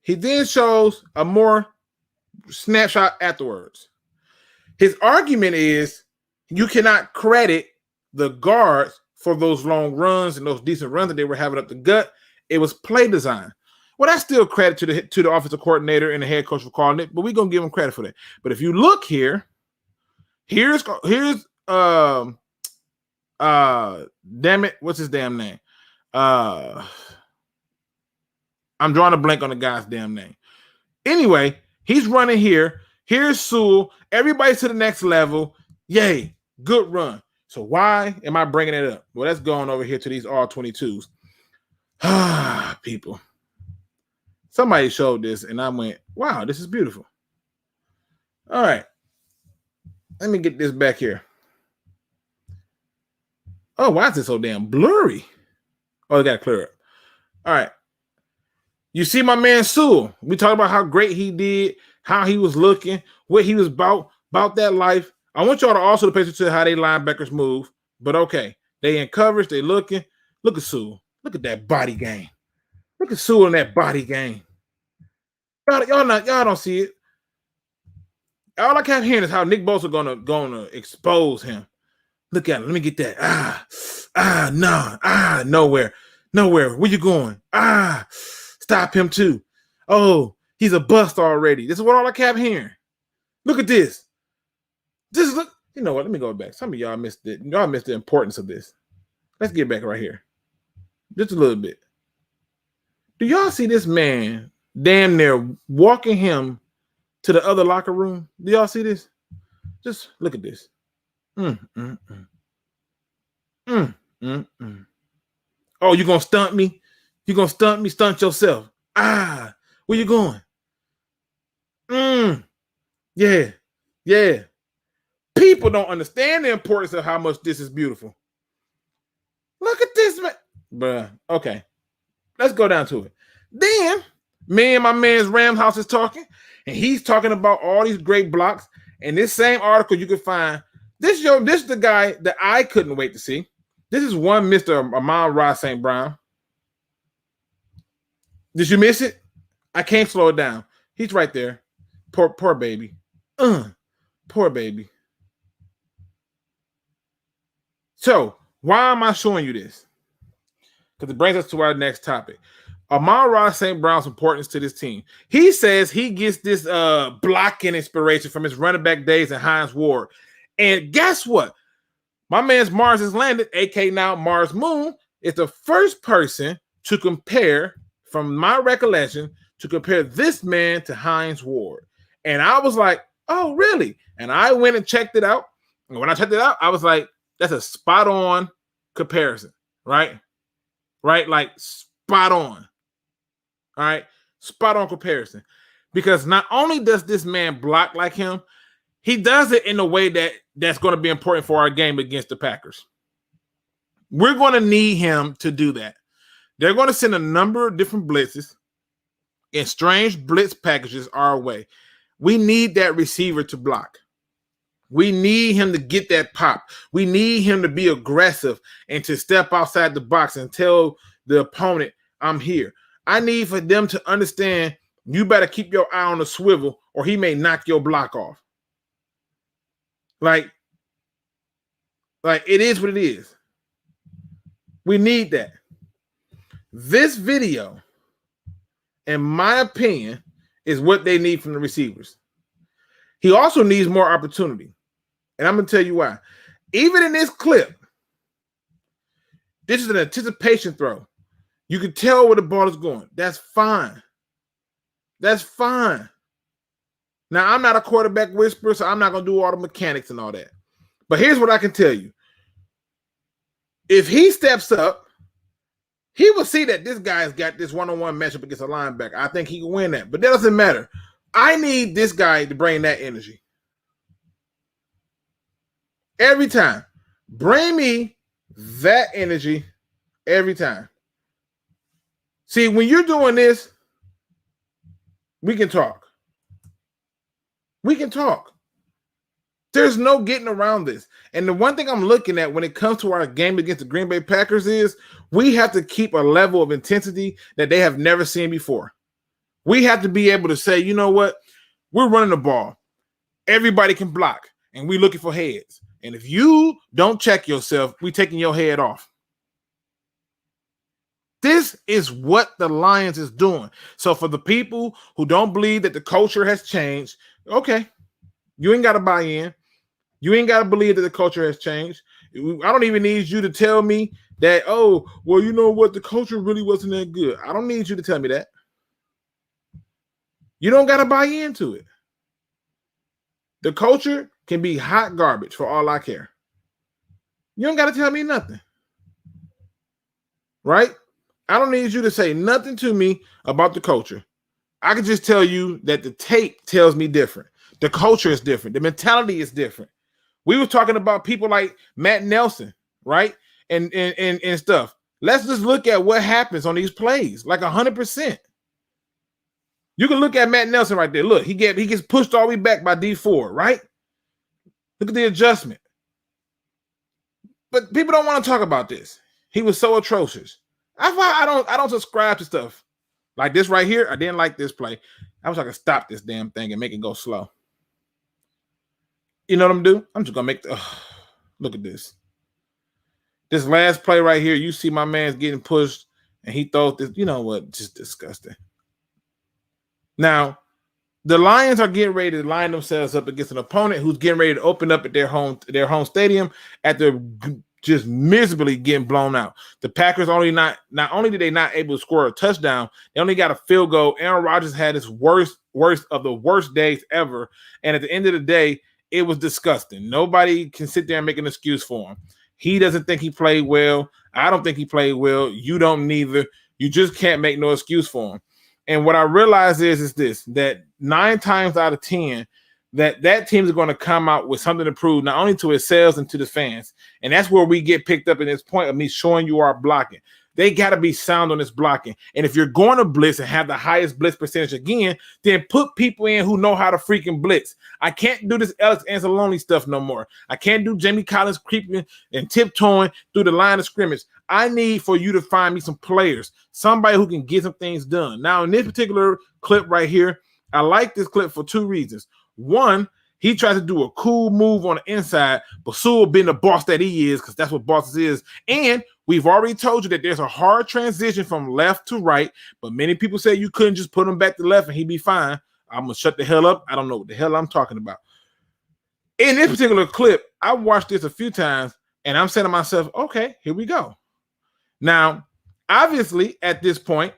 He then shows a more snapshot afterwards. His argument is you cannot credit the guards for those long runs and those decent runs that they were having up the gut. It was play design. Well, that's still credit to the offensive coordinator and the head coach for calling it, but we're gonna give him credit for that. But if you look here, here's damn it, what's his damn name? I'm drawing a blank on the guy's damn name. Anyway, he's running here. Here's Sewell. Everybody's to the next level. Yay, good run. So why am I bringing it up? Well, let's go on over here to these all-22s. People. Somebody showed this, and I went, wow, this is beautiful. All right. Let me get this back here. Oh, why is it so damn blurry? Oh, I got to clear it. All right. You see my man Sewell. We talked about how great he did, how he was looking, what he was about that life. I want y'all to also pay attention to how they linebackers move. But okay, they in coverage, they looking. Look at Sewell. Look at that body game. Look at Sewell in that body game. Y'all don't see it. All I kept hearing is how Nick Bosa gonna expose him. Look at him. Let me get that. Nowhere. Where you going? Stop him too. Oh, he's a bust already. This is what all I kept hearing. Look at this. Look. You know what? Let me go back. Some of y'all missed it. Y'all missed the importance of this. Let's get back right here. Just a little bit. Do y'all see this man damn near walking him to the other locker room? Do y'all see this? Just look at this. Oh, you gonna stunt me? You gonna stunt me? Stunt yourself. Where you going? Yeah. People don't understand the importance of how much this is beautiful. Look at this, man. Bruh, okay. Let's go down to it. Then, me and my man's Ram House is talking, and he's talking about all these great blocks. And this same article you can find, this is the guy that I couldn't wait to see. This is one Mr. Amon-Ra St. Brown. Did you miss it? I can't slow it down. He's right there. Poor baby. Poor baby. So, why am I showing you this? Because it brings us to our next topic. Amon-Ra St. Brown's importance to this team. He says he gets this blocking inspiration from his running back days in Hines Ward. And guess what? My man's Mars has landed, aka now Mars Moon, is the first person to compare, from my recollection, to compare this man to Hines Ward. And I was like, oh, really? And I went and checked it out. And when I checked it out, I was like, that's a spot-on comparison, right? Right? Like, spot on. All right? Spot-on comparison. Because not only does this man block like him, he does it in a way that's going to be important for our game against the Packers. We're going to need him to do that. They're going to send a number of different blitzes and strange blitz packages our way. We need that receiver to block. We need him to get that pop. We need him to be aggressive and to step outside the box and tell the opponent, I'm here. I need for them to understand you better keep your eye on the swivel or he may knock your block off. Like it is what it is. We need that. This video, in my opinion, is what they need from the receivers. He also needs more opportunity. And I'm going to tell you why. Even in this clip, this is an anticipation throw. You can tell where the ball is going. That's fine. That's fine. Now, I'm not a quarterback whisperer, so I'm not going to do all the mechanics and all that. But here's what I can tell you. If he steps up, he will see that this guy's got this one-on-one matchup against a linebacker. I think he can win that. But that doesn't matter. I need this guy to bring that energy. Every time. Bring me that energy every time. See, when you're doing this, we can talk. We can talk. There's no getting around this. And the one thing I'm looking at when it comes to our game against the Green Bay Packers is we have to keep a level of intensity that they have never seen before. We have to be able to say, you know what? We're running the ball. Everybody can block, and we're looking for heads. And if you don't check yourself, we're taking your head off. This is what the Lions is doing. So for the people who don't believe that the culture has changed, okay, you ain't got to buy in. You ain't got to believe that the culture has changed. I don't even need you to tell me that, oh, well, you know what? The culture really wasn't that good. I don't need you to tell me that. You don't got to buy into it. The culture can be hot garbage for all I care. You don't got to tell me nothing. Right? I don't need you to say nothing to me about the culture. I can just tell you that the tape tells me different. The culture is different. The mentality is different. We were talking about people like Matt Nelson, right? And stuff. Let's just look at what happens on these plays, like 100%. You can look at Matt Nelson right there. Look, he gets pushed all the way back by D4, right? Look at the adjustment. But people don't want to talk about this. He was so atrocious. That's why I don't subscribe to stuff like this right here. I didn't like this play. I was like, stop this damn thing and make it go slow. You know what I'm doing? I'm just gonna make look at this. This last play right here, you see my man's getting pushed and he throws this. You know what? Just disgusting. Now, the Lions are getting ready to line themselves up against an opponent who's getting ready to open up at their home stadium after just miserably getting blown out. The Packers not only did they not able to score a touchdown, they only got a field goal. Aaron Rodgers had his worst of the worst days ever. And at the end of the day, it was disgusting. Nobody can sit there and make an excuse for him. He doesn't think he played well. I don't think he played well. You don't neither. You just can't make no excuse for him. And what I realize is this, that 9 times out of 10, that team is going to come out with something to prove, not only to itself and to the fans. And that's where we get picked up in this point of me showing you our blocking. They got to be sound on this blocking. And if you're going to blitz and have the highest blitz percentage again, then put people in who know how to freaking blitz. I can't do this Alex Anzalone stuff no more. I can't do Jamie Collins creeping and tiptoeing through the line of scrimmage. I need for you to find me some players, somebody who can get some things done. Now, in this particular clip right here, I like this clip for two reasons. One, he tries to do a cool move on the inside, but Sewell being the boss that he is, because that's what bosses is. And we've already told you that there's a hard transition from left to right, but many people say you couldn't just put him back to left and he'd be fine. I'm going to shut the hell up. I don't know what the hell I'm talking about. In this particular clip, I watched this a few times, and I'm saying to myself, okay, here we go. Now, obviously, at this point,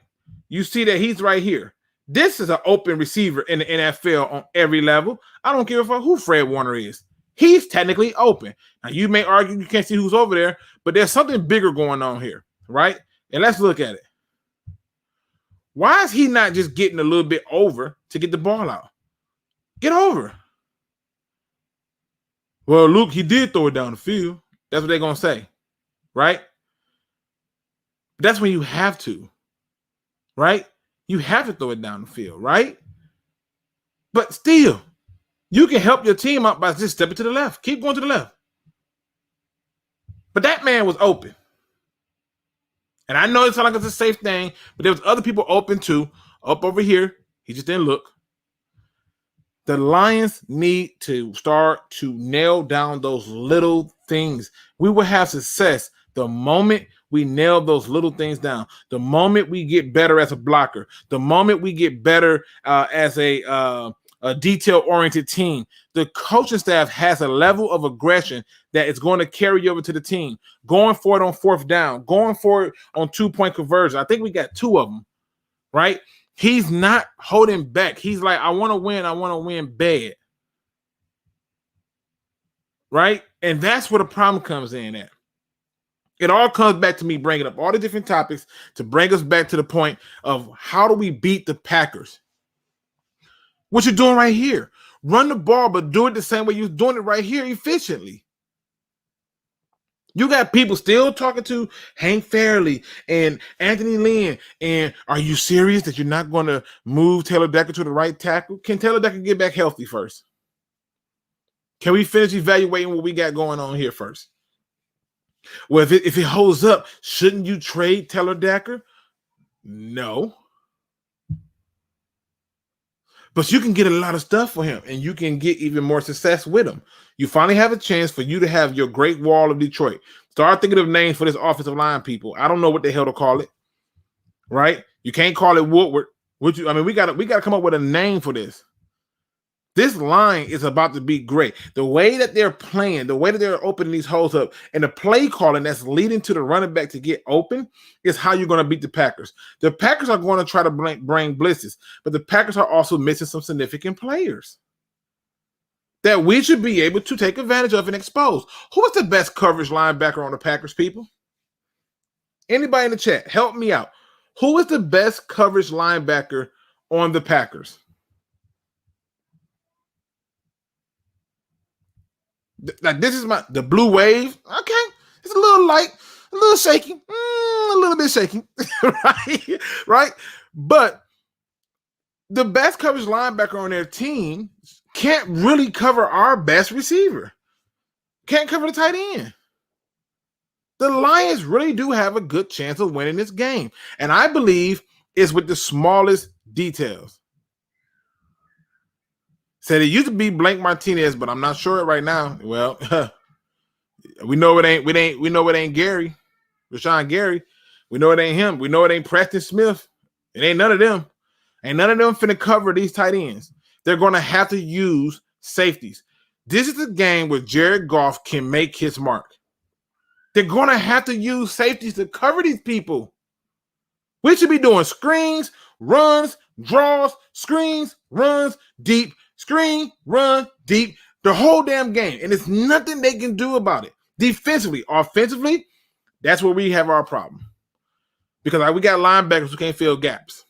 you see that he's right here. This is an open receiver in the NFL on every level. I don't care who Fred Warner is. He's technically open. Now, you may argue you can't see who's over there, but there's something bigger going on here, right? And let's look at it. Why is he not just getting a little bit over to get the ball out? Get over. Well, Luke, he did throw it down the field. That's what they're going to say, right? That's when you have to, right? You have to throw it down the field, right? But still, you can help your team out by just stepping to the left. Keep going to the left. But that man was open. And I know it sounds like it's a safe thing, but there was other people open too. Up over here, he just didn't look. The Lions need to start to nail down those little things. We will have success the moment we nail those little things down, the moment we get better as a blocker, the moment we get better as a detail-oriented team. The coaching staff has a level of aggression that is going to carry over to the team. Going for it on fourth down, going for it on two-point conversion. I think we got two of them, right? He's not holding back. He's like, I want to win bad. Right? And that's where the problem comes in at. It all comes back to me bringing up all the different topics to bring us back to the point of how do we beat the Packers? What you're doing right here. Run the ball, but do it the same way you're doing it right here efficiently. You got people still talking to Hank Fairley and Anthony Lynn. And are you serious that you're not going to move Taylor Decker to the right tackle? Can Taylor Decker get back healthy first? Can we finish evaluating what we got going on here first? Well, if it holds up, shouldn't you trade Taylor Decker? No. But you can get a lot of stuff for him, and you can get even more success with him. You finally have a chance for you to have your great wall of Detroit. Start thinking of names for this offensive line, people. I don't know what the hell to call it, right? You can't call it Woodward. We got to come up with a name for this. This line is about to be great. The way that they're playing, the way that they're opening these holes up, and the play calling that's leading to the running back to get open is how you're going to beat the Packers. The Packers are going to try to bring blitzes, but the Packers are also missing some significant players that we should be able to take advantage of and expose. Who is the best coverage linebacker on the Packers, people? Anybody in the chat, help me out. Who is the best coverage linebacker on the Packers? Like, this is the blue wave. Okay. It's a little light, a little shaky, a little bit shaky, right? Right? But the best coverage linebacker on their team can't really cover our best receiver. Can't cover the tight end. The Lions really do have a good chance of winning this game. And I believe it's with the smallest details. Said it used to be Blank Martinez, but I'm not sure right now. Well, we know it ain't Gary, Rashawn Gary. We know it ain't him. We know it ain't Preston Smith. It ain't none of them. Ain't none of them finna cover these tight ends. They're gonna have to use safeties. This is the game where Jared Goff can make his mark. They're gonna have to use safeties to cover these people. We should be doing screens, runs, draws, screens, runs, deep. Screen, run, deep, the whole damn game. And there's nothing they can do about it. Defensively, offensively, that's where we have our problem. Because we got linebackers who can't fill gaps.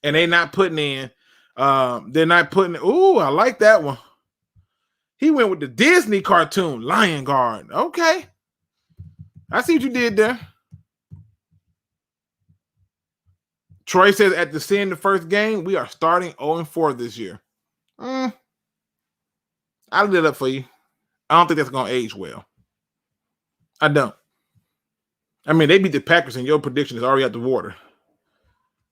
And they're not putting in They're not putting. Ooh, I like that one. He went with the Disney cartoon, Lion Guard. Okay. I see what you did there. Troy says at the end of the first game, we are starting 0-4 this year. I'll leave it up for you. I don't think that's going to age well. I don't. I mean, they beat the Packers and your prediction is already out the water.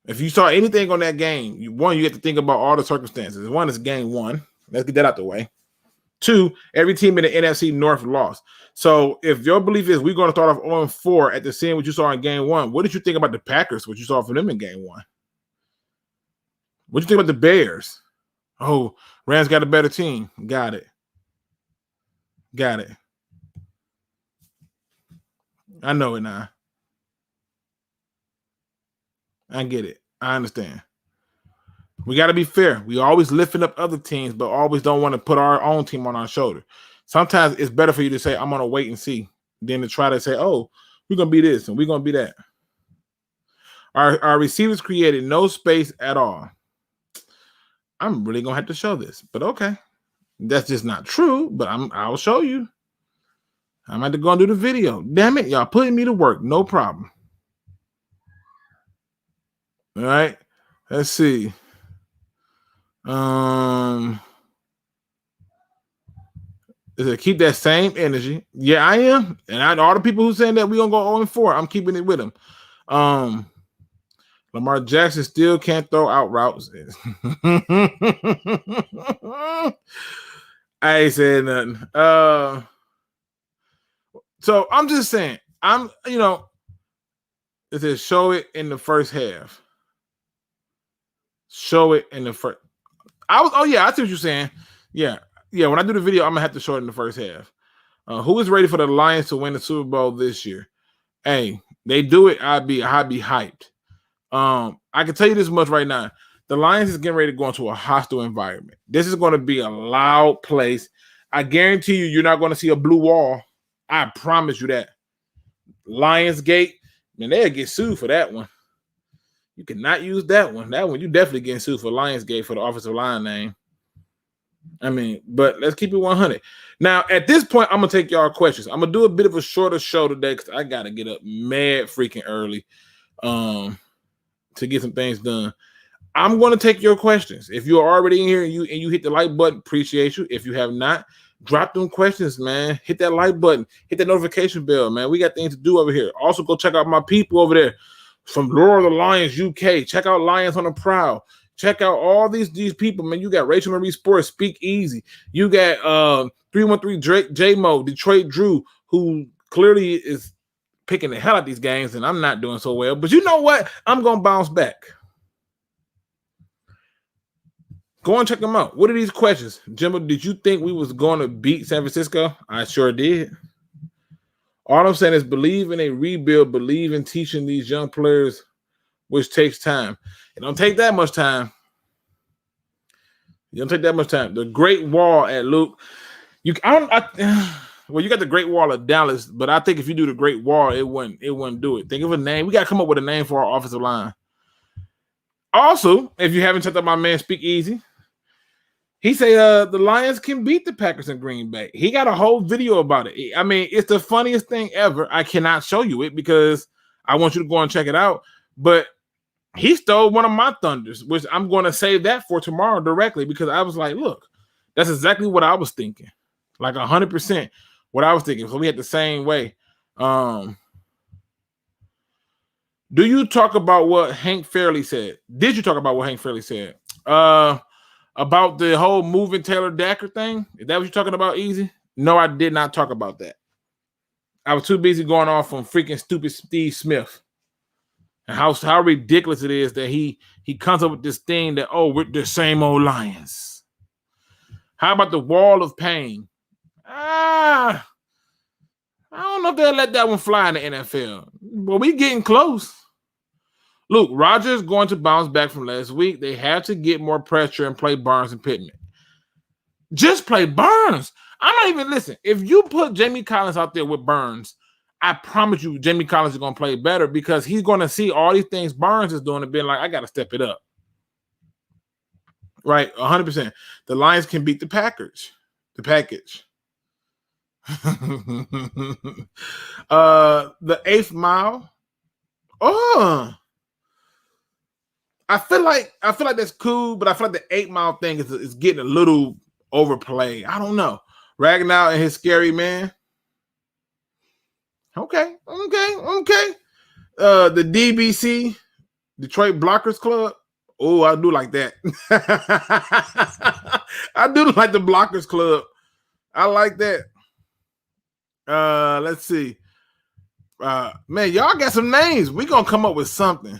If you saw anything on that game, you have to think about all the circumstances. One is game one. Let's get that out the way. 2, every team in the NFC North lost. So if your belief is we're going to start off 0-4 at the same what you saw in game 1, what did you think about the Packers, what you saw from them in game 1? What did you think about the Bears? Oh, Rams got a better team. Got it. I know it now. I get it. I understand. We got to be fair. We always lifting up other teams, but always don't want to put our own team on our shoulder. Sometimes it's better for you to say, I'm going to wait and see, than to try to say, oh, we're going to be this and we're going to be that. Our receivers created no space at all. I'm really going to have to show this, but okay. That's just not true, but I'll show you. I'm going to go and do the video. Damn it, y'all putting me to work. No problem. All right. Let's see. Is it keep that same energy? Yeah, I am. And all the people who saying that we're going to go 0-4, I'm keeping it with them. Lamar Jackson still can't throw out routes. I ain't saying nothing. So I'm just saying, it says show it in the first half. Show it in the first. I see what you're saying. Yeah. When I do the video, I'm gonna have to show it in the first half. Who is ready for the Lions to win the Super Bowl this year? Hey, they do it. I'd be hyped. I can tell you this much right now. The Lions is getting ready to go into a hostile environment. This is going to be a loud place. I guarantee you're not going to see a blue wall. I promise you that. Lionsgate, man, they'll get sued for that one. You cannot use that one. That one, you definitely getting sued for Lionsgate for the offensive line name. I mean, but let's keep it 100. Now, at this point, I'm going to take y'all questions. I'm going to do a bit of a shorter show today because I got to get up mad freaking early to get some things done. I'm going to take your questions. If you're already in here and you hit the like button, appreciate you. If you have not, drop them questions, man. Hit that like button. Hit that notification bell, man. We got things to do over here. Also, go check out my people over there from Lure of the Lions UK. Check out Lions on the Prowl. Check out all these people, man. You got RachelMarieSports, SpeakEZ. You got 313 JEMlive, Detroit Drew, who clearly is picking the hell out of these games, and I'm not doing so well. But you know what? I'm going to bounce back. Go and check them out. What are these questions? Jimbo, did you think we was going to beat San Francisco? I sure did. All I'm saying is believe in a rebuild, believe in teaching these young players, which takes time. It don't take that much time. You don't take that much time. The Great Wall at Luke. You got the Great Wall at Dallas, but I think if you do the Great Wall, it wouldn't do it. Think of a name. We got to come up with a name for our offensive line. Also, if you haven't checked out my man SpeakEZ, he say the Lions can beat the Packers in Green Bay. He got a whole video about it. I mean, it's the funniest thing ever. I cannot show you it because I want you to go and check it out. But he stole one of my thunders, which I'm going to save that for tomorrow directly because I was like, look, that's exactly what I was thinking. Like 100% what I was thinking. So we had the same way. Do you talk about what Hank Fairley said? Did you talk about what Hank Fairley said? About the whole moving Taylor Decker thing? Is that what you're talking about, Easy? No, I did not talk about that. I was too busy going off on freaking stupid Steve Smith and how ridiculous it is that he comes up with this thing that, oh, we're the same old Lions. How about the wall of pain? I don't know if they'll let that one fly in the NFL. But we getting close. Look, Rodgers going to bounce back from last week. They have to get more pressure and play Barnes and Pittman. Just play Barnes. I'm not even listen. If you put Jamie Collins out there with Burns, I promise you Jamie Collins is going to play better because he's going to see all these things Barnes is doing and being like, I got to step it up. Right, 100%. The Lions can beat the Packers. The package. The 8th mile. Oh, I feel like that's cool, but I feel like the 8 mile thing is getting a little overplayed. I don't know. Ragnar and his scary man. Okay. The DBC, Detroit Blockers Club. Oh, I do like that. I do like the Blockers Club. I like that. Let's see. Man, y'all got some names. We're gonna come up with something.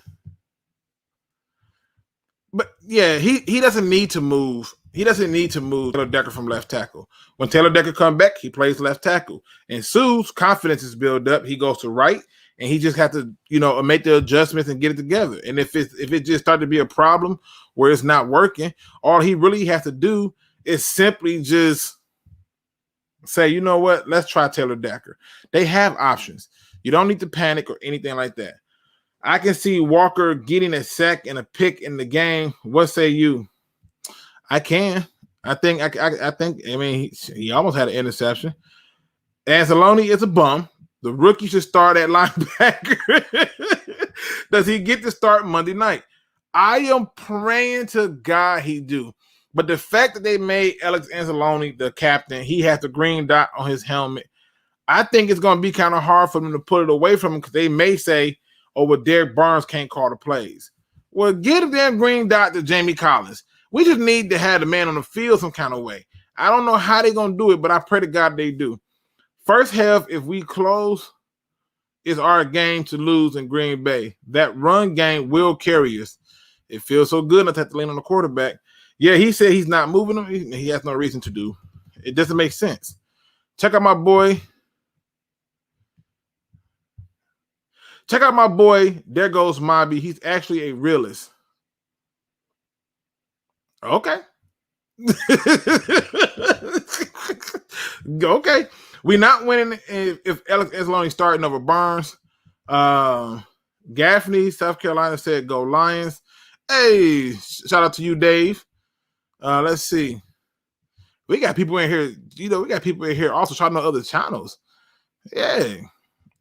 But yeah, he doesn't need to move. He doesn't need to move Taylor Decker from left tackle. When Taylor Decker comes back, he plays left tackle. And Sue's confidence is built up. He goes to right, and he just has to, make the adjustments and get it together. And if it just started to be a problem where it's not working, all he really has to do is simply just say, you know what, let's try Taylor Decker. They have options. You don't need to panic or anything like that. I can see Walker getting a sack and a pick in the game. What say you? I can. I think. I mean, he almost had an interception. Anzalone is a bum. The rookie should start at linebacker. Does he get to start Monday night? I am praying to God he do. But the fact that they made Alex Anzalone the captain, he has the green dot on his helmet. I think it's going to be kind of hard for them to put it away from him because they may say, oh, well, Derek Barnes can't call the plays. Well, get a damn green dot to Jamie Collins. We just need to have the man on the field some kind of way. I don't know how they're going to do it, but I pray to God they do. First half, if we close, it's our game to lose in Green Bay. That run game will carry us. It feels so good not to have to lean on the quarterback. Yeah, he said he's not moving them. He has no reason to do. It doesn't make sense. Check out my boy. There goes Mobby. He's actually a realist. Okay. Okay. We're not winning if Alex Anzalone starting over Barnes. Gaffney, South Carolina said go Lions. Hey, shout out to you, Dave. Let's see. We got people in here, we got people in here also shouting on other channels. Yeah.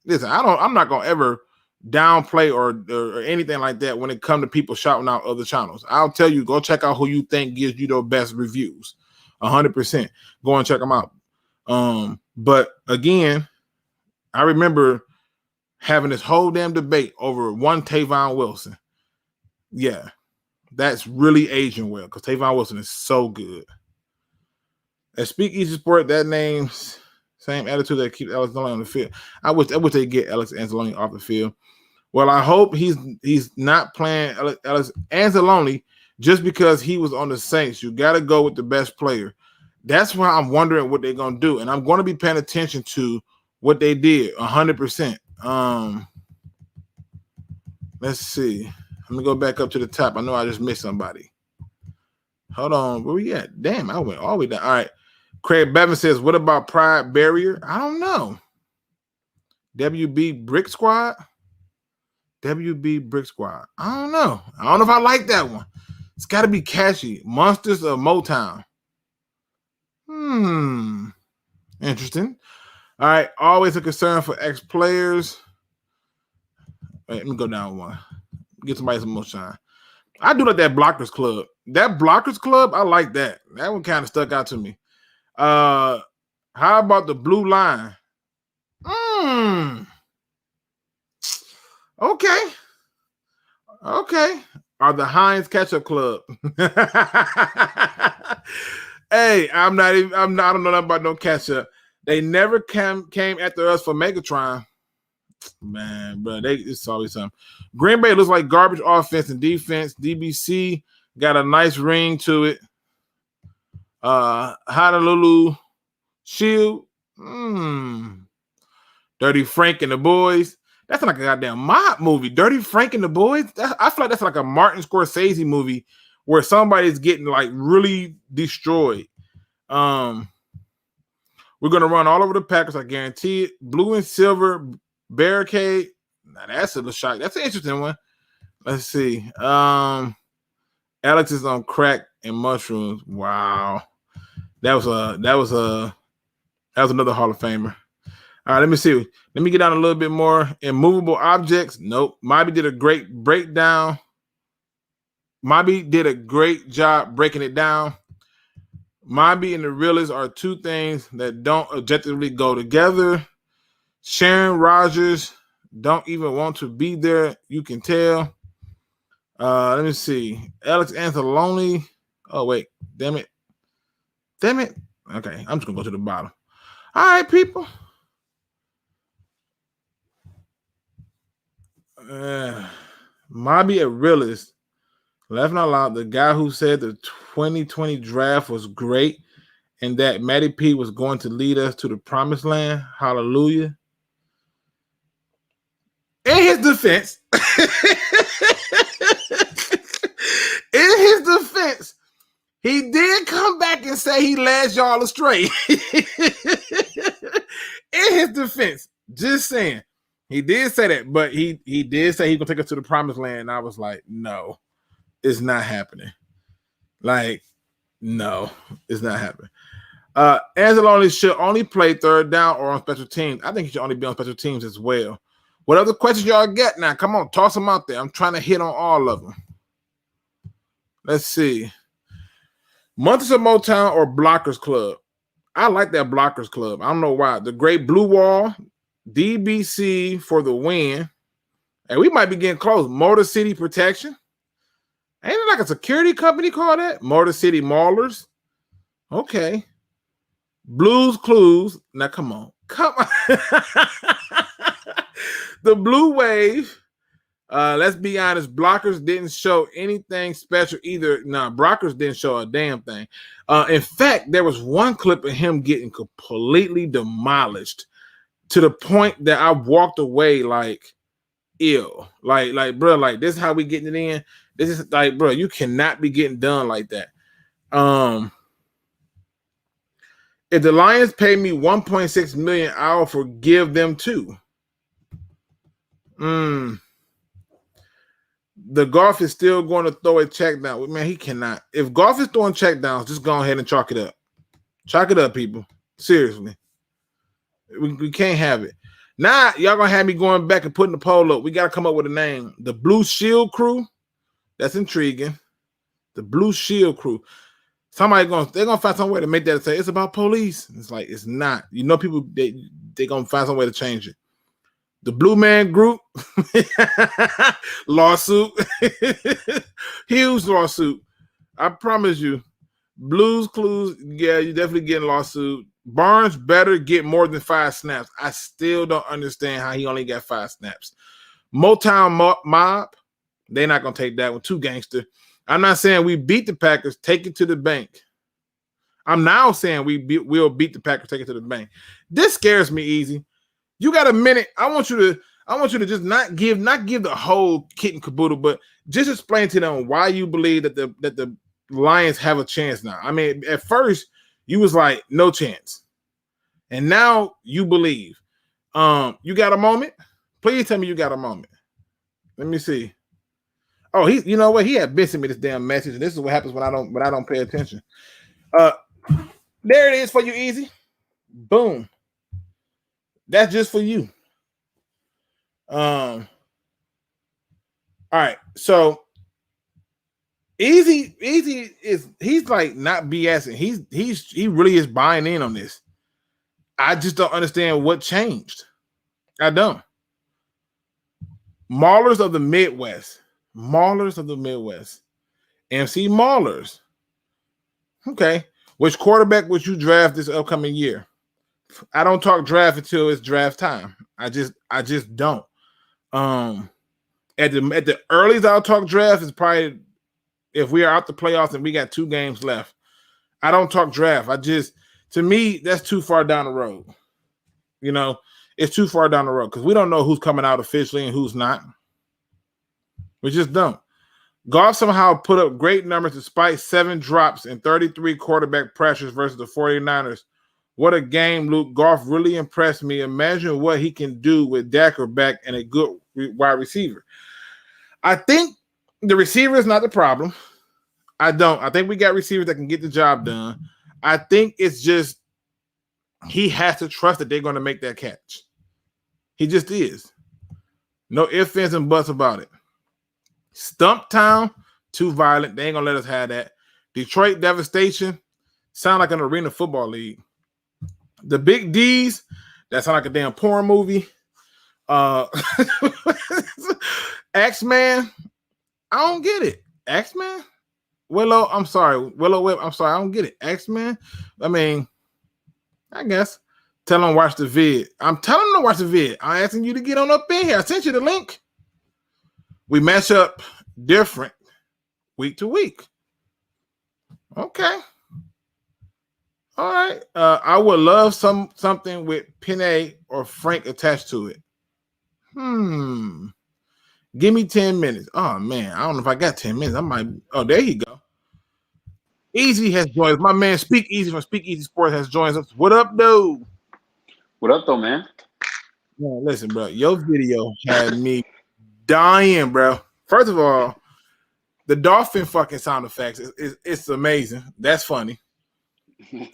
Listen, I'm not gonna ever downplay or anything like that when it comes to people shouting out other channels. I'll tell you, go check out who you think gives you the best reviews. 100%. Go and check them out. But again, I remember having this whole damn debate over one Tavon Wilson. Yeah, that's really aging well because Tavon Wilson is so good. At SpeakEZ Sport, that name's same attitude that keeps Alex Anzalone on the field. I wish they get Alex Anzalone off the field. Well, I hope he's not playing Alex Anzalone just because he was on the Saints. You got to go with the best player. That's why I'm wondering what they're going to do. And I'm going to be paying attention to what they did 100%. Let's see. Let me go back up to the top. I know I just missed somebody. Hold on. Where we at? Damn, I went all the way down. All right. Craig Bevan says, what about Pride Barrier? I don't know. WB Brick Squad? WB Brick Squad. I don't know. I don't know if I like that one. It's got to be catchy. Monsters of Motown. Interesting. All right. Always a concern for ex-players. Wait, let me go down one. Get somebody some more shine. I do like that Blockers Club. That Blockers Club, I like that. That one kind of stuck out to me. How about the Blue Line? Okay. Are the Heinz Ketchup Club? Hey, I don't know nothing about no ketchup. They never came after us for Megatron. Man, bro, it's always something. Green Bay looks like garbage offense and defense. DBC got a nice ring to it. Honolulu Shield. Dirty Frank and the Boys. That's like a goddamn mob movie. Dirty Frank and the Boys. I feel like that's like a Martin Scorsese movie where somebody's getting like really destroyed. We're gonna run all over the Packers. I guarantee it. Blue and silver barricade. Now that's a shot. That's an interesting one. Let's see. Alex is on crack and mushrooms. Wow. That was another Hall of Famer. All right, let me see. Let me get down a little bit more. Immovable objects. Nope. Mobby did a great breakdown. Mobby did a great job breaking it down. Mobby and the realist are two things that don't objectively go together. Sharon Rogers don't even want to be there. You can tell. Let me see. Alex Anzalone. Oh, wait. Damn it. Okay, I'm just going to go to the bottom. All right, people. Mobby a realist. Laugh not loud. The guy who said the 2020 draft was great and that Matty P was going to lead us to the promised land. Hallelujah. In his defense, he did come back and say he led y'all astray. In his defense, just saying. He did say that, but he did say he's going to take us to the promised land. And I was like, no, it's not happening. Like, no, it's not happening. Anzalone should only play third down or on special teams. I think he should only be on special teams as well. What other questions y'all get now? Come on, toss them out there. I'm trying to hit on all of them. Let's see. Months of Motown or Blockers Club? I like that Blockers Club. I don't know why. The Great Blue Wall, DBC for the win. And we might be getting close. Motor City Protection. Ain't it like a security company called that? Motor City Maulers. Okay. Blues Clues. Now, come on. The Blue Wave. Let's be honest. Blockers didn't show anything special either. No, Blockers didn't show a damn thing. In fact, there was one clip of him getting completely demolished to the point that I walked away like, ew. Like, bro, like, this is how we getting it in. This is like, bro, you cannot be getting done like that. If the Lions pay me $1.6 million, I'll forgive them too. The Goff is still going to throw a check down. Man, he cannot. If Goff is throwing check downs, just go ahead and chalk it up. Chalk it up, people. Seriously. We can't have it. Now, y'all going to have me going back and putting the poll up. We got to come up with a name. The Blue Shield Crew. That's intriguing. The Blue Shield Crew. They're gonna find some way to make that say it's about police. It's like it's not. You know, people they're gonna find some way to change it. The Blue Man Group lawsuit, huge lawsuit. I promise you. Blues Clues, yeah, you definitely getting lawsuit. Barnes better get more than 5 snaps. I still don't understand how he only got 5 snaps. Motown Mob, they're not gonna take that one. Too gangster. I'm not saying we beat the Packers, take it to the bank. I'm now saying we'll beat the Packers, take it to the bank. This scares me easy. You got a minute. I want you to just not give the whole kit and caboodle, but just explain to them why you believe that the Lions have a chance now. I mean, at first you was like no chance, and now you believe. You got a moment? Please tell me you got a moment. Let me see. Oh, you know what? He had been sent me this damn message, and this is what happens when I don't pay attention. There it is for you, Easy. Boom. That's just for you. All right. So Easy he's like not BSing. He really is buying in on this. I just don't understand what changed. I don't. Maulers of the Midwest. MC Maulers. Okay. Which quarterback would you draft this upcoming year? I don't talk draft until it's draft time. I just don't. At the earliest I'll talk draft is probably if we are out the playoffs and we got 2 games left. I don't talk draft. To me, that's too far down the road. You know, it's too far down the road because we don't know who's coming out officially and who's not. We just don't. Goff somehow put up great numbers despite 7 drops and 33 quarterback pressures versus the 49ers. What a game, Luke. Goff really impressed me. Imagine what he can do with Dak back and a good wide receiver. I think the receiver is not the problem. I don't. I think we got receivers that can get the job done. I think it's just he has to trust that they're going to make that catch. He just is. No ifs, ands, and buts about it. Stumptown, too violent. They ain't going to let us have that. Detroit devastation, sound like an arena football league. The Big D's, that sound like a damn porn movie. X-Man, I don't get it. X-Man? Willow, I'm sorry. Willow Whip, I'm sorry. I don't get it. X-Man? I mean, I guess. Tell them to watch the vid. I'm telling them to watch the vid. I'm asking you to get on up in here. I sent you the link. We match up different week to week. Okay. All right. I would love something with Pinay or Frank attached to it. Give me 10 minutes. Oh, man. I don't know if I got 10 minutes. I might. Oh, there you go. Easy has joined us. My man SpeakEZ from SpeakEZ Sports has joined us. What up, dude? What up, though, man? Yeah, listen, bro. Your video had me dying, bro. First of all, the dolphin fucking sound effects, it's amazing. That's funny.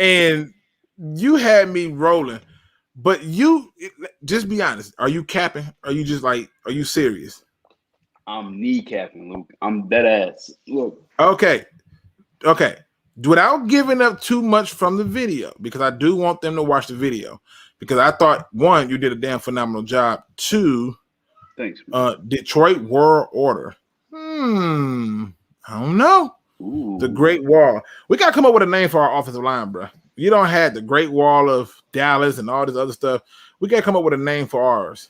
And you had me rolling. But just be honest. Are you capping? Are you just like, are you serious? I'm kneecapping, Luke. I'm dead ass. Look. Okay. Without giving up too much from the video, because I do want them to watch the video. Because I thought, one, you did a damn phenomenal job. Two, thanks. Detroit World Order. I don't know. Ooh. The Great Wall. We got to come up with a name for our offensive line, bro. You don't have the Great Wall of Dallas and all this other stuff. We got to come up with a name for ours.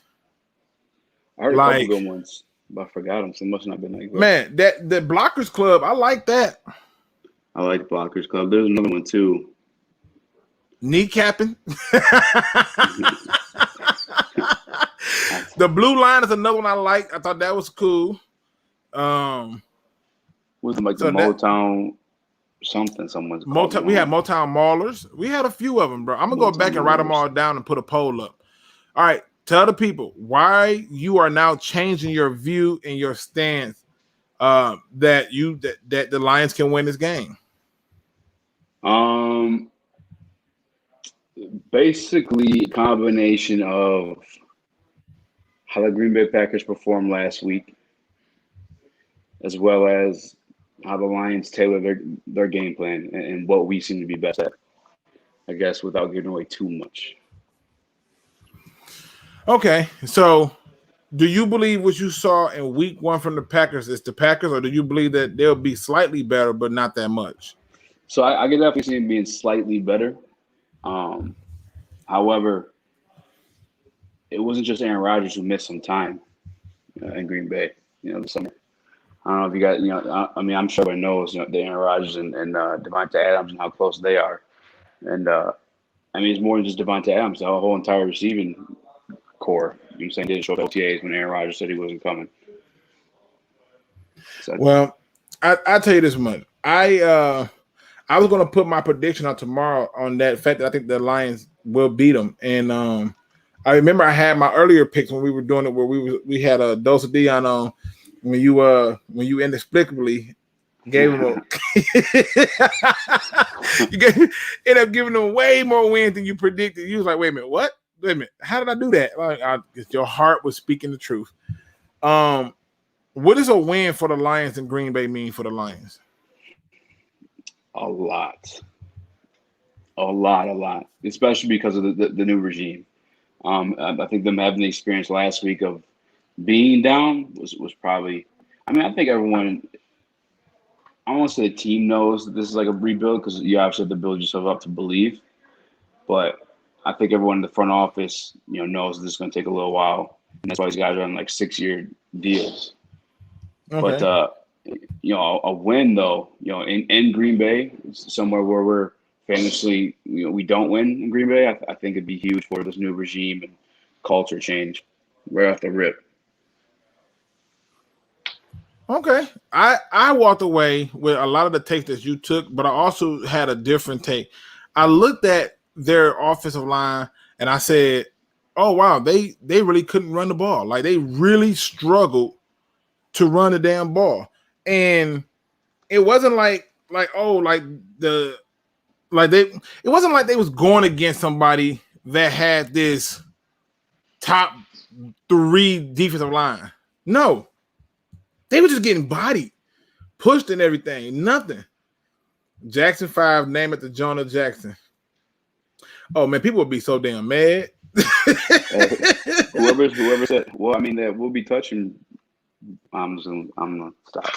I heard a couple good ones, but I forgot them. So it must not been like that. Man, the Blockers Club, I like that. I like Blockers Club. There's another one, too. Kneecapping. The Blue Line is another one I like. I thought that was cool. Was it like the Motown something? Someone's Motown. We had Motown Maulers. We had a few of them, bro. I'm gonna go back and write them all down and put a poll up. All right, tell the people why you are now changing your view and your stance that the Lions can win this game. Basically, a combination of how the Green Bay Packers performed last week, as well as how the Lions tailor their game plan and what we seem to be best at, I guess, without giving away too much. Okay, so do you believe what you saw in week 1 from the Packers is the Packers, or do you believe that they'll be slightly better but not that much? So I can definitely see them being slightly better. However, it wasn't just Aaron Rodgers who missed some time in Green Bay, this summer. I don't know if you got, I'm sure everyone knows, the Aaron Rodgers and Devontae Adams and how close they are. And, it's more than just Devontae Adams, the whole entire receiving core. You know what I'm saying? Didn't show up OTAs when Aaron Rodgers said he wasn't coming. So, well, I tell you this much. I was going to put my prediction out tomorrow on that fact that I think the Lions will beat them. And I remember I had my earlier picks when we were doing it where we had a dose of Dion on when you inexplicably gave him ended up giving them way more wins than you predicted. You was like, wait a minute, what? Wait a minute, how did I do that? Like, your heart was speaking the truth. What does a win for the Lions in Green Bay mean for the Lions? A lot, especially because of the new regime. I think them having the experience last week of being down was probably. I think everyone. I don't want to say the team knows that this is like a rebuild because you obviously have to build yourself up to believe. But I think everyone in the front office, knows this is going to take a little while, and that's why these guys are on like 6-year deals. Okay. But a win though, in Green Bay, somewhere where we're famously, we don't win in Green Bay. I think it'd be huge for this new regime and culture change right off the rip. Okay. I walked away with a lot of the takes that you took, but I also had a different take. I looked at their offensive line and I said, oh, wow, they really couldn't run the ball. Like, they really struggled to run the damn ball. And it wasn't like it wasn't like they was going against somebody that had this top 3 defensive line. No, they were just getting bodied, pushed and everything. Nothing. Jackson 5, name it to Jonah Jackson. Oh man, people would be so damn mad. Whoever said, well, I mean that we'll be touching. I'm gonna stop.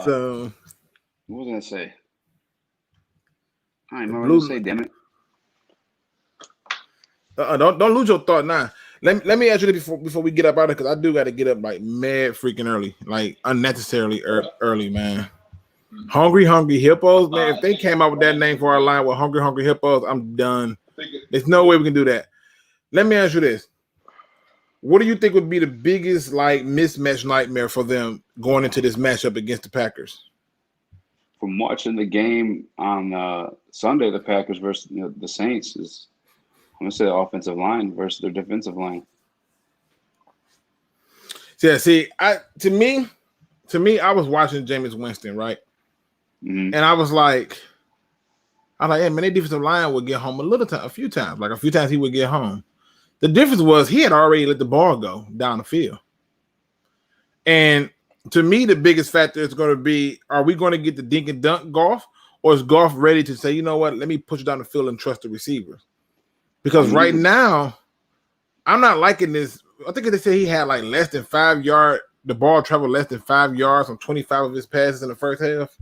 So what was I gonna say? I don't remember what to say. Damn it! Don't lose your thought now. Let me ask you this before we get up out of it, because I do got to get up like mad freaking early, like unnecessarily early, man. Hungry Hippos, man. If they came out with that name for our line with Hungry Hippos, I'm done. There's no way we can do that. Let me ask you this. What do you think would be the biggest like mismatch nightmare for them going into this matchup against the Packers? From watching the game on Sunday, the Packers versus the Saints is, I'm gonna say, the offensive line versus their defensive line. Yeah, see, to me, I was watching Jameis Winston, right? Mm-hmm. And I was like, hey, man, their defensive line would get home a few times. Like a few times he would get home. The difference was he had already let the ball go down the field. And to me, the biggest factor is going to be, are we going to get the dink and dunk Goff, or is Goff ready to say, you know what, let me push it down the field and trust the receivers? Because right now, I'm not liking this. I think they say he had like less than 5 yards. The ball traveled less than 5 yards on 25 of his passes in the first half.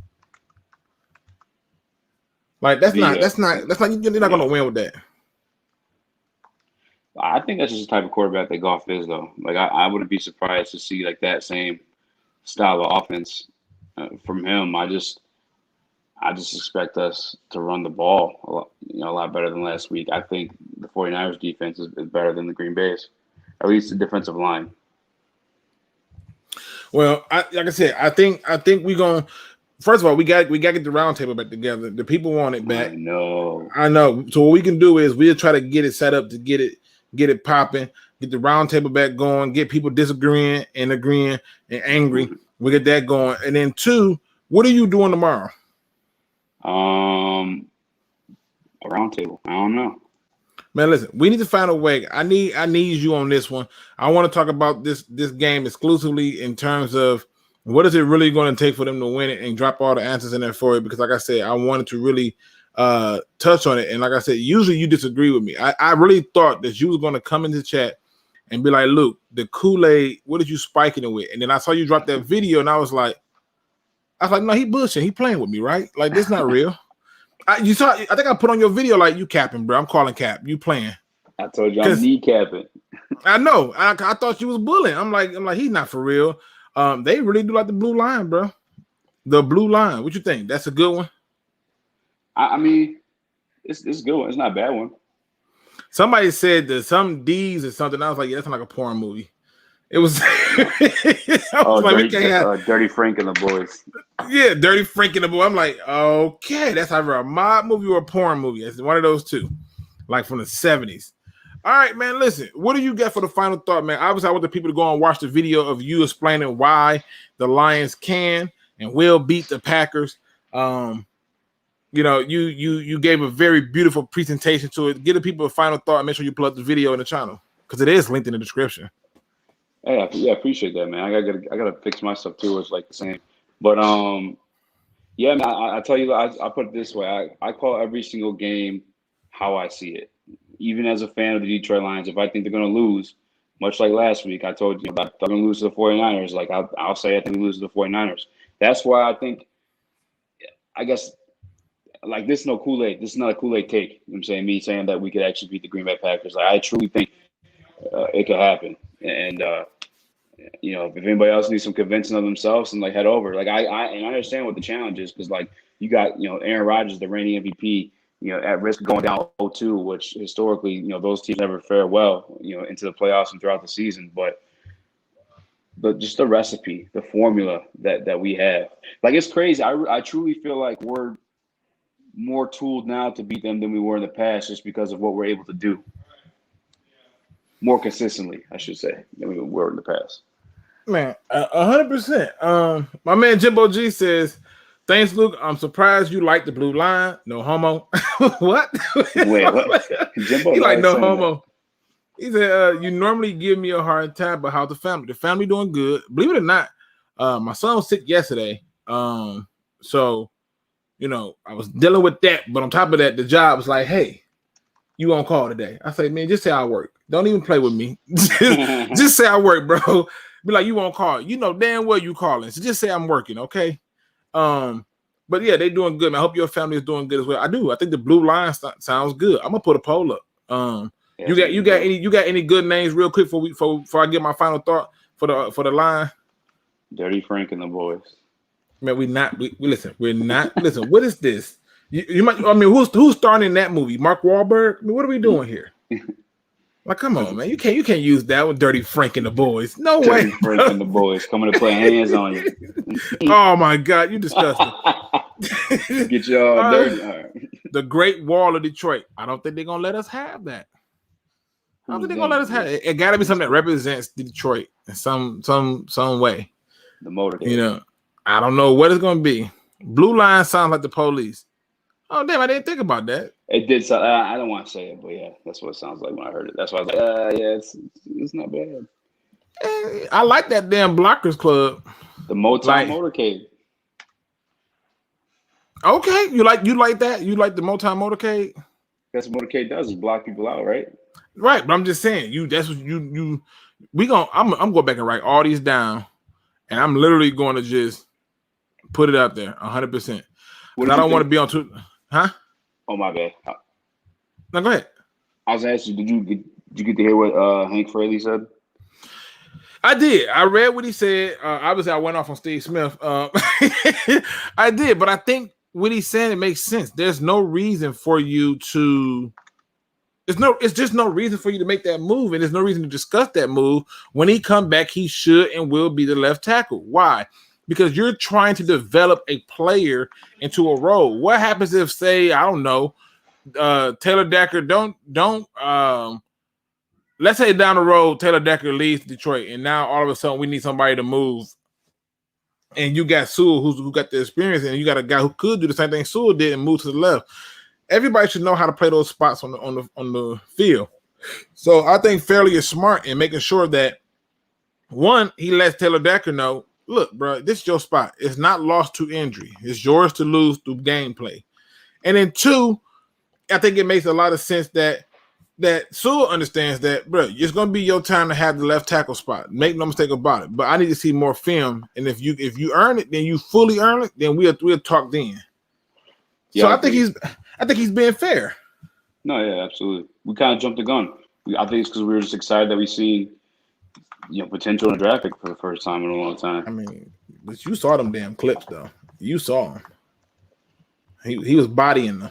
Like that's not you're not going to win with that. I think that's just the type of quarterback that Goff is, though. Like I wouldn't be surprised to see like that same style of offense from him. I just expect us to run the ball a lot better than last week. I think the 49ers defense is better than the Green Bay's, at least the defensive line. Well, like I said, I think we're going to, first of all, we got to get the roundtable back together. The people want it back. I know. So what we can do is we'll try to get it set up to get it popping, get the roundtable back going, get people disagreeing and agreeing and angry. We get that going. And then 2, what are you doing tomorrow? A roundtable. I don't know. Man, listen, we need to find a way. I need you on this one. I want to talk about this game exclusively in terms of what is it really going to take for them to win it and drop all the answers in there for it. Because like I said, I wanted to really touch on it. And like I said, usually you disagree with me. I really thought that you was going to come into the chat and be like, Luke, the Kool-Aid, what did you spiking it with? And then I saw you drop that video and I was like, no, he bullshit. He playing with me, right? Like, this not real. I think I put on your video like, you capping, bro. I'm calling cap. You playing. I told you I'm kneecapping. I know. I thought you was bullying. I'm like, he's not for real. They really do like the blue line, bro. The blue line. What you think? That's a good one? I mean, it's a good one. It's not a bad one. Somebody said that some D's or something. I was like, yeah, that's like a porn movie. It was. Dirty Frank and the Boys. Yeah, Dirty Frank and the Boy. I'm like, okay, that's either a mob movie or a porn movie. It's one of those two, like from the 70s. All right, man. Listen, what do you get for the final thought, man? Obviously, I want the people to go and watch the video of you explaining why the Lions can and will beat the Packers. You gave a very beautiful presentation to it. Give the people a final thought. And make sure you pull up the video in the channel because it is linked in the description. Yeah, appreciate that, man. I gotta fix my stuff too. It's like the same, but yeah, man. I tell you, I put it this way. I call every single game how I see it. Even as a fan of the Detroit Lions, if I think they're gonna lose, much like last week, I told you about they're gonna lose to the 49ers. Like I'll say I think we lose to the 49ers. That's why I guess like this is no Kool-Aid. This is not a Kool-Aid take. You know what I'm saying? Me saying that we could actually beat the Green Bay Packers. Like I truly think it could happen. And if anybody else needs some convincing of themselves and like head over, like I understand what the challenge is because like you got Aaron Rodgers, the reigning MVP, at risk of going down 0-2, which historically those teams never fare well into the playoffs and throughout the season. But just the recipe, the formula that we have, like it's crazy. I truly feel like we're more tooled now to beat them than we were in the past, just because of what we're able to do. More consistently, I should say, than we were in the past. Man, 100%. My man Jimbo G says, "Thanks, Luke. I'm surprised you like the blue line. No homo." What? Wait, what? Jimbo He like no saying homo. that. He said, "You normally give me a hard time, but how's the family? The family doing good. Believe it or not, my son was sick yesterday. So I was dealing with that. But on top of that, the job was like, hey, you on call today? I say, man, just say I work. Don't even play with me. Just say I work, bro. Be like, you on call. You know damn well you calling. So just say I'm working, okay? But yeah, they doing good, man. I hope your family is doing good as well. I do. I think the blue line sounds good. I'm gonna put a poll up. You got any good names real quick before I get my final thought for the line? Dirty Frank and the boys. Man, we're not. Listen, what is this? You might. I mean, who's starring in that movie? Mark Wahlberg. I mean, what are we doing here? Like, come on, man. You can't use that with Dirty Frank and the boys. No way. Dirty Frank and the boys coming to play hands on you. Oh my God, you disgusting. Get y'all dirty. All right. The Great Wall of Detroit. I don't think they're gonna let us have that. I don't think they're gonna let us have it. It got to be something that represents Detroit in some way. The motorcade. I don't know what it's gonna be. Blue line sounds like the police. Oh damn! I didn't think about that. It did. So, I don't want to say it, but yeah, that's what it sounds like when I heard it. That's why I was like, yeah, it's not bad. I like that damn Blockers Club. The Motown Motorcade. Okay, you like that? You like the Motown Motorcade? That's what motorcade does, is block people out, right? Right, but I'm just saying, that's what I'm going back and write all these down, and I'm literally going to just put it out there 100%. I don't want to be on two, huh? Oh my bad. No, go ahead. I was asking, did you get to hear what Hank Fraley said? I did. I read what he said. Obviously, I went off on Steve Smith. I did, but I think what he's saying, it makes sense. There's no reason for you to. It's just no reason for you to make that move, and there's no reason to discuss that move. When he come back, he should and will be the left tackle. Why? Because you're trying to develop a player into a role. What happens if, say, I don't know, Taylor Decker don't let's say down the road Taylor Decker leaves Detroit, and now all of a sudden we need somebody to move, and you got Sewell who got the experience, and you got a guy who could do the same thing Sewell did and move to the left. Everybody should know how to play those spots on the field. So I think Fairley is smart in making sure that, one, he lets Taylor Decker know, look, bro, this is your spot. It's not lost to injury. It's yours to lose through gameplay. And then two, I think it makes a lot of sense that Sewell understands that, bro, it's going to be your time to have the left tackle spot. Make no mistake about it. But I need to see more film. And if you earn it, then you fully earn it, then we'll talk then. Yeah, so I think he's being fair. No, yeah, absolutely. We kind of jumped the gun. I think it's because we were just excited that we see potential in the draft pick for the first time in a long time. I mean, but you saw them damn clips, though. You saw him. He was bodying them.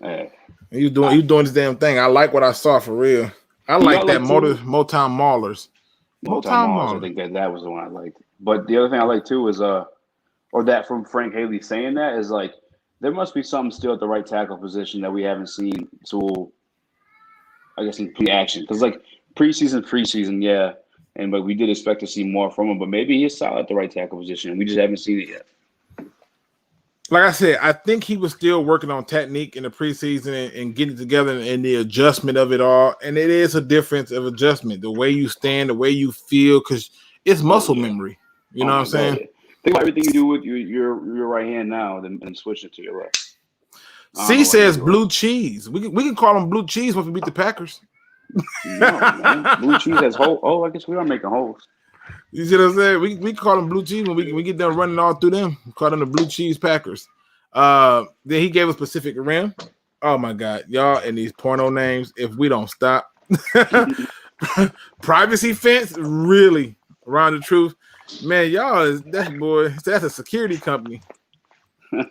Yeah. He was doing this damn thing. I like what I saw for real. I like that Motown Maulers. Motown Maulers. I think that was the one I liked. But the other thing I like too is or that from Frank Haley saying that is like there must be something still at the right tackle position that we haven't seen till I guess in pre-action. Because like preseason, yeah. But we did expect to see more from him. But maybe he's solid at the right tackle position. We just haven't seen it yet. Like I said, I think he was still working on technique in the preseason and getting together and the adjustment of it all. And it is a difference of adjustment, the way you stand, the way you feel, because it's muscle memory. You know what I'm saying? God. Think about everything you do with your right hand now, then switch it to your left. C says blue cheese. We can call him blue cheese once we beat the Packers. No, man. Blue cheese has holes. Oh, I guess we are making holes. You see what I'm saying? We call them blue cheese when we get them running all through them. We call them the blue cheese Packers. Then he gave us Pacific Rim. Oh my God, y'all and these porno names. If we don't stop, Privacy Fence really around the truth, man. Y'all that's a security company.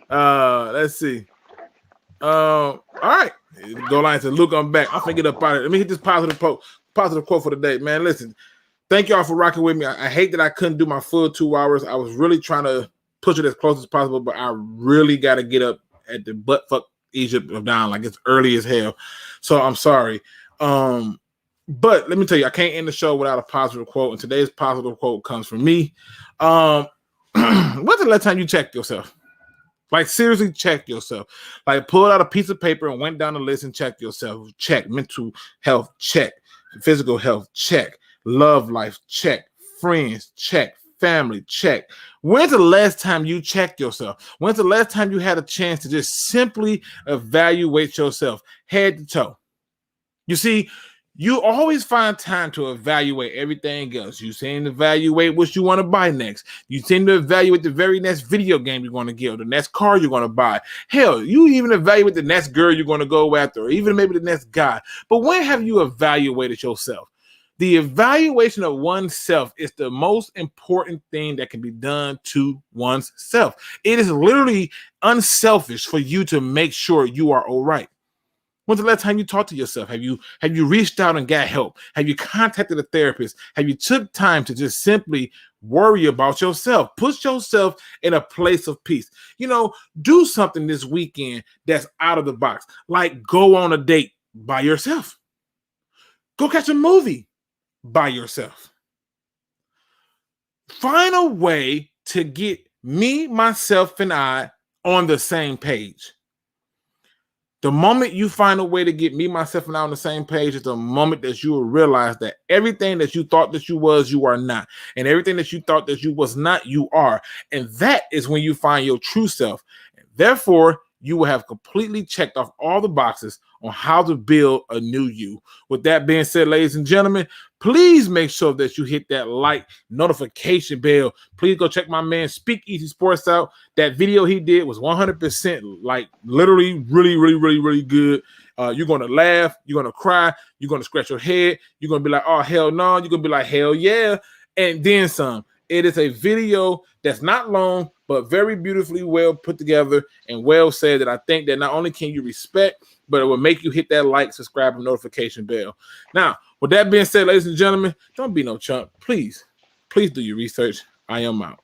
Let's see. All right, go line to Luke. I'm back. I'm gonna get up out of it. Let me hit this positive quote for the day, man. Listen. Thank y'all for rocking with me. I hate that I couldn't do my full 2 hours. I was really trying to push it as close as possible, but I really got to get up at the butt fuck Egypt of down like it's early as hell. So I'm sorry. But let me tell you, I can't end the show without a positive quote, and today's positive quote comes from me. When's the last time you checked yourself? Like, seriously, check yourself. Like, pulled out a piece of paper and went down the list and checked yourself. Check. Mental health, check. Physical health, check. Love life, check. Friends, check. Family, check. When's the last time you checked yourself? When's the last time you had a chance to just simply evaluate yourself, head to toe? You see, you always find time to evaluate everything else. You seem to evaluate what you want to buy next. You seem to evaluate the very next video game you're going to get, or the next car you're going to buy. Hell, you even evaluate the next girl you're going to go after, or even maybe the next guy. But when have you evaluated yourself? The evaluation of oneself is the most important thing that can be done to one's self. It is literally unselfish for you to make sure you are all right. When's the last time you talked to yourself? Have you reached out and got help? Have you contacted a therapist? Have you took time to just simply worry about yourself? Put yourself in a place of peace. Do something this weekend that's out of the box. Like go on a date by yourself. Go catch a movie by yourself. Find a way to get me, myself, and I on the same page. The moment you find a way to get me, myself, and I on the same page is the moment that you will realize that everything that you thought that you was, you are not. And everything that you thought that you was not, you are. And that is when you find your true self. And therefore, you will have completely checked off all the boxes on how to build a new you. With that being said, ladies and gentlemen, please make sure that you hit that like notification bell. Please go check my man SpeakEZ Sports out. That video he did was 100% like literally really, really, really, really good. You're going to laugh. You're going to cry. You're going to scratch your head. You're going to be like, oh, hell no. You're going to be like, hell yeah. And then some. It is a video that's not long, but very beautifully well put together and well said that I think that not only can you respect, but it will make you hit that like, subscribe, and notification bell. Now, with that being said, ladies and gentlemen, don't be no chump. Please do your research. I am out.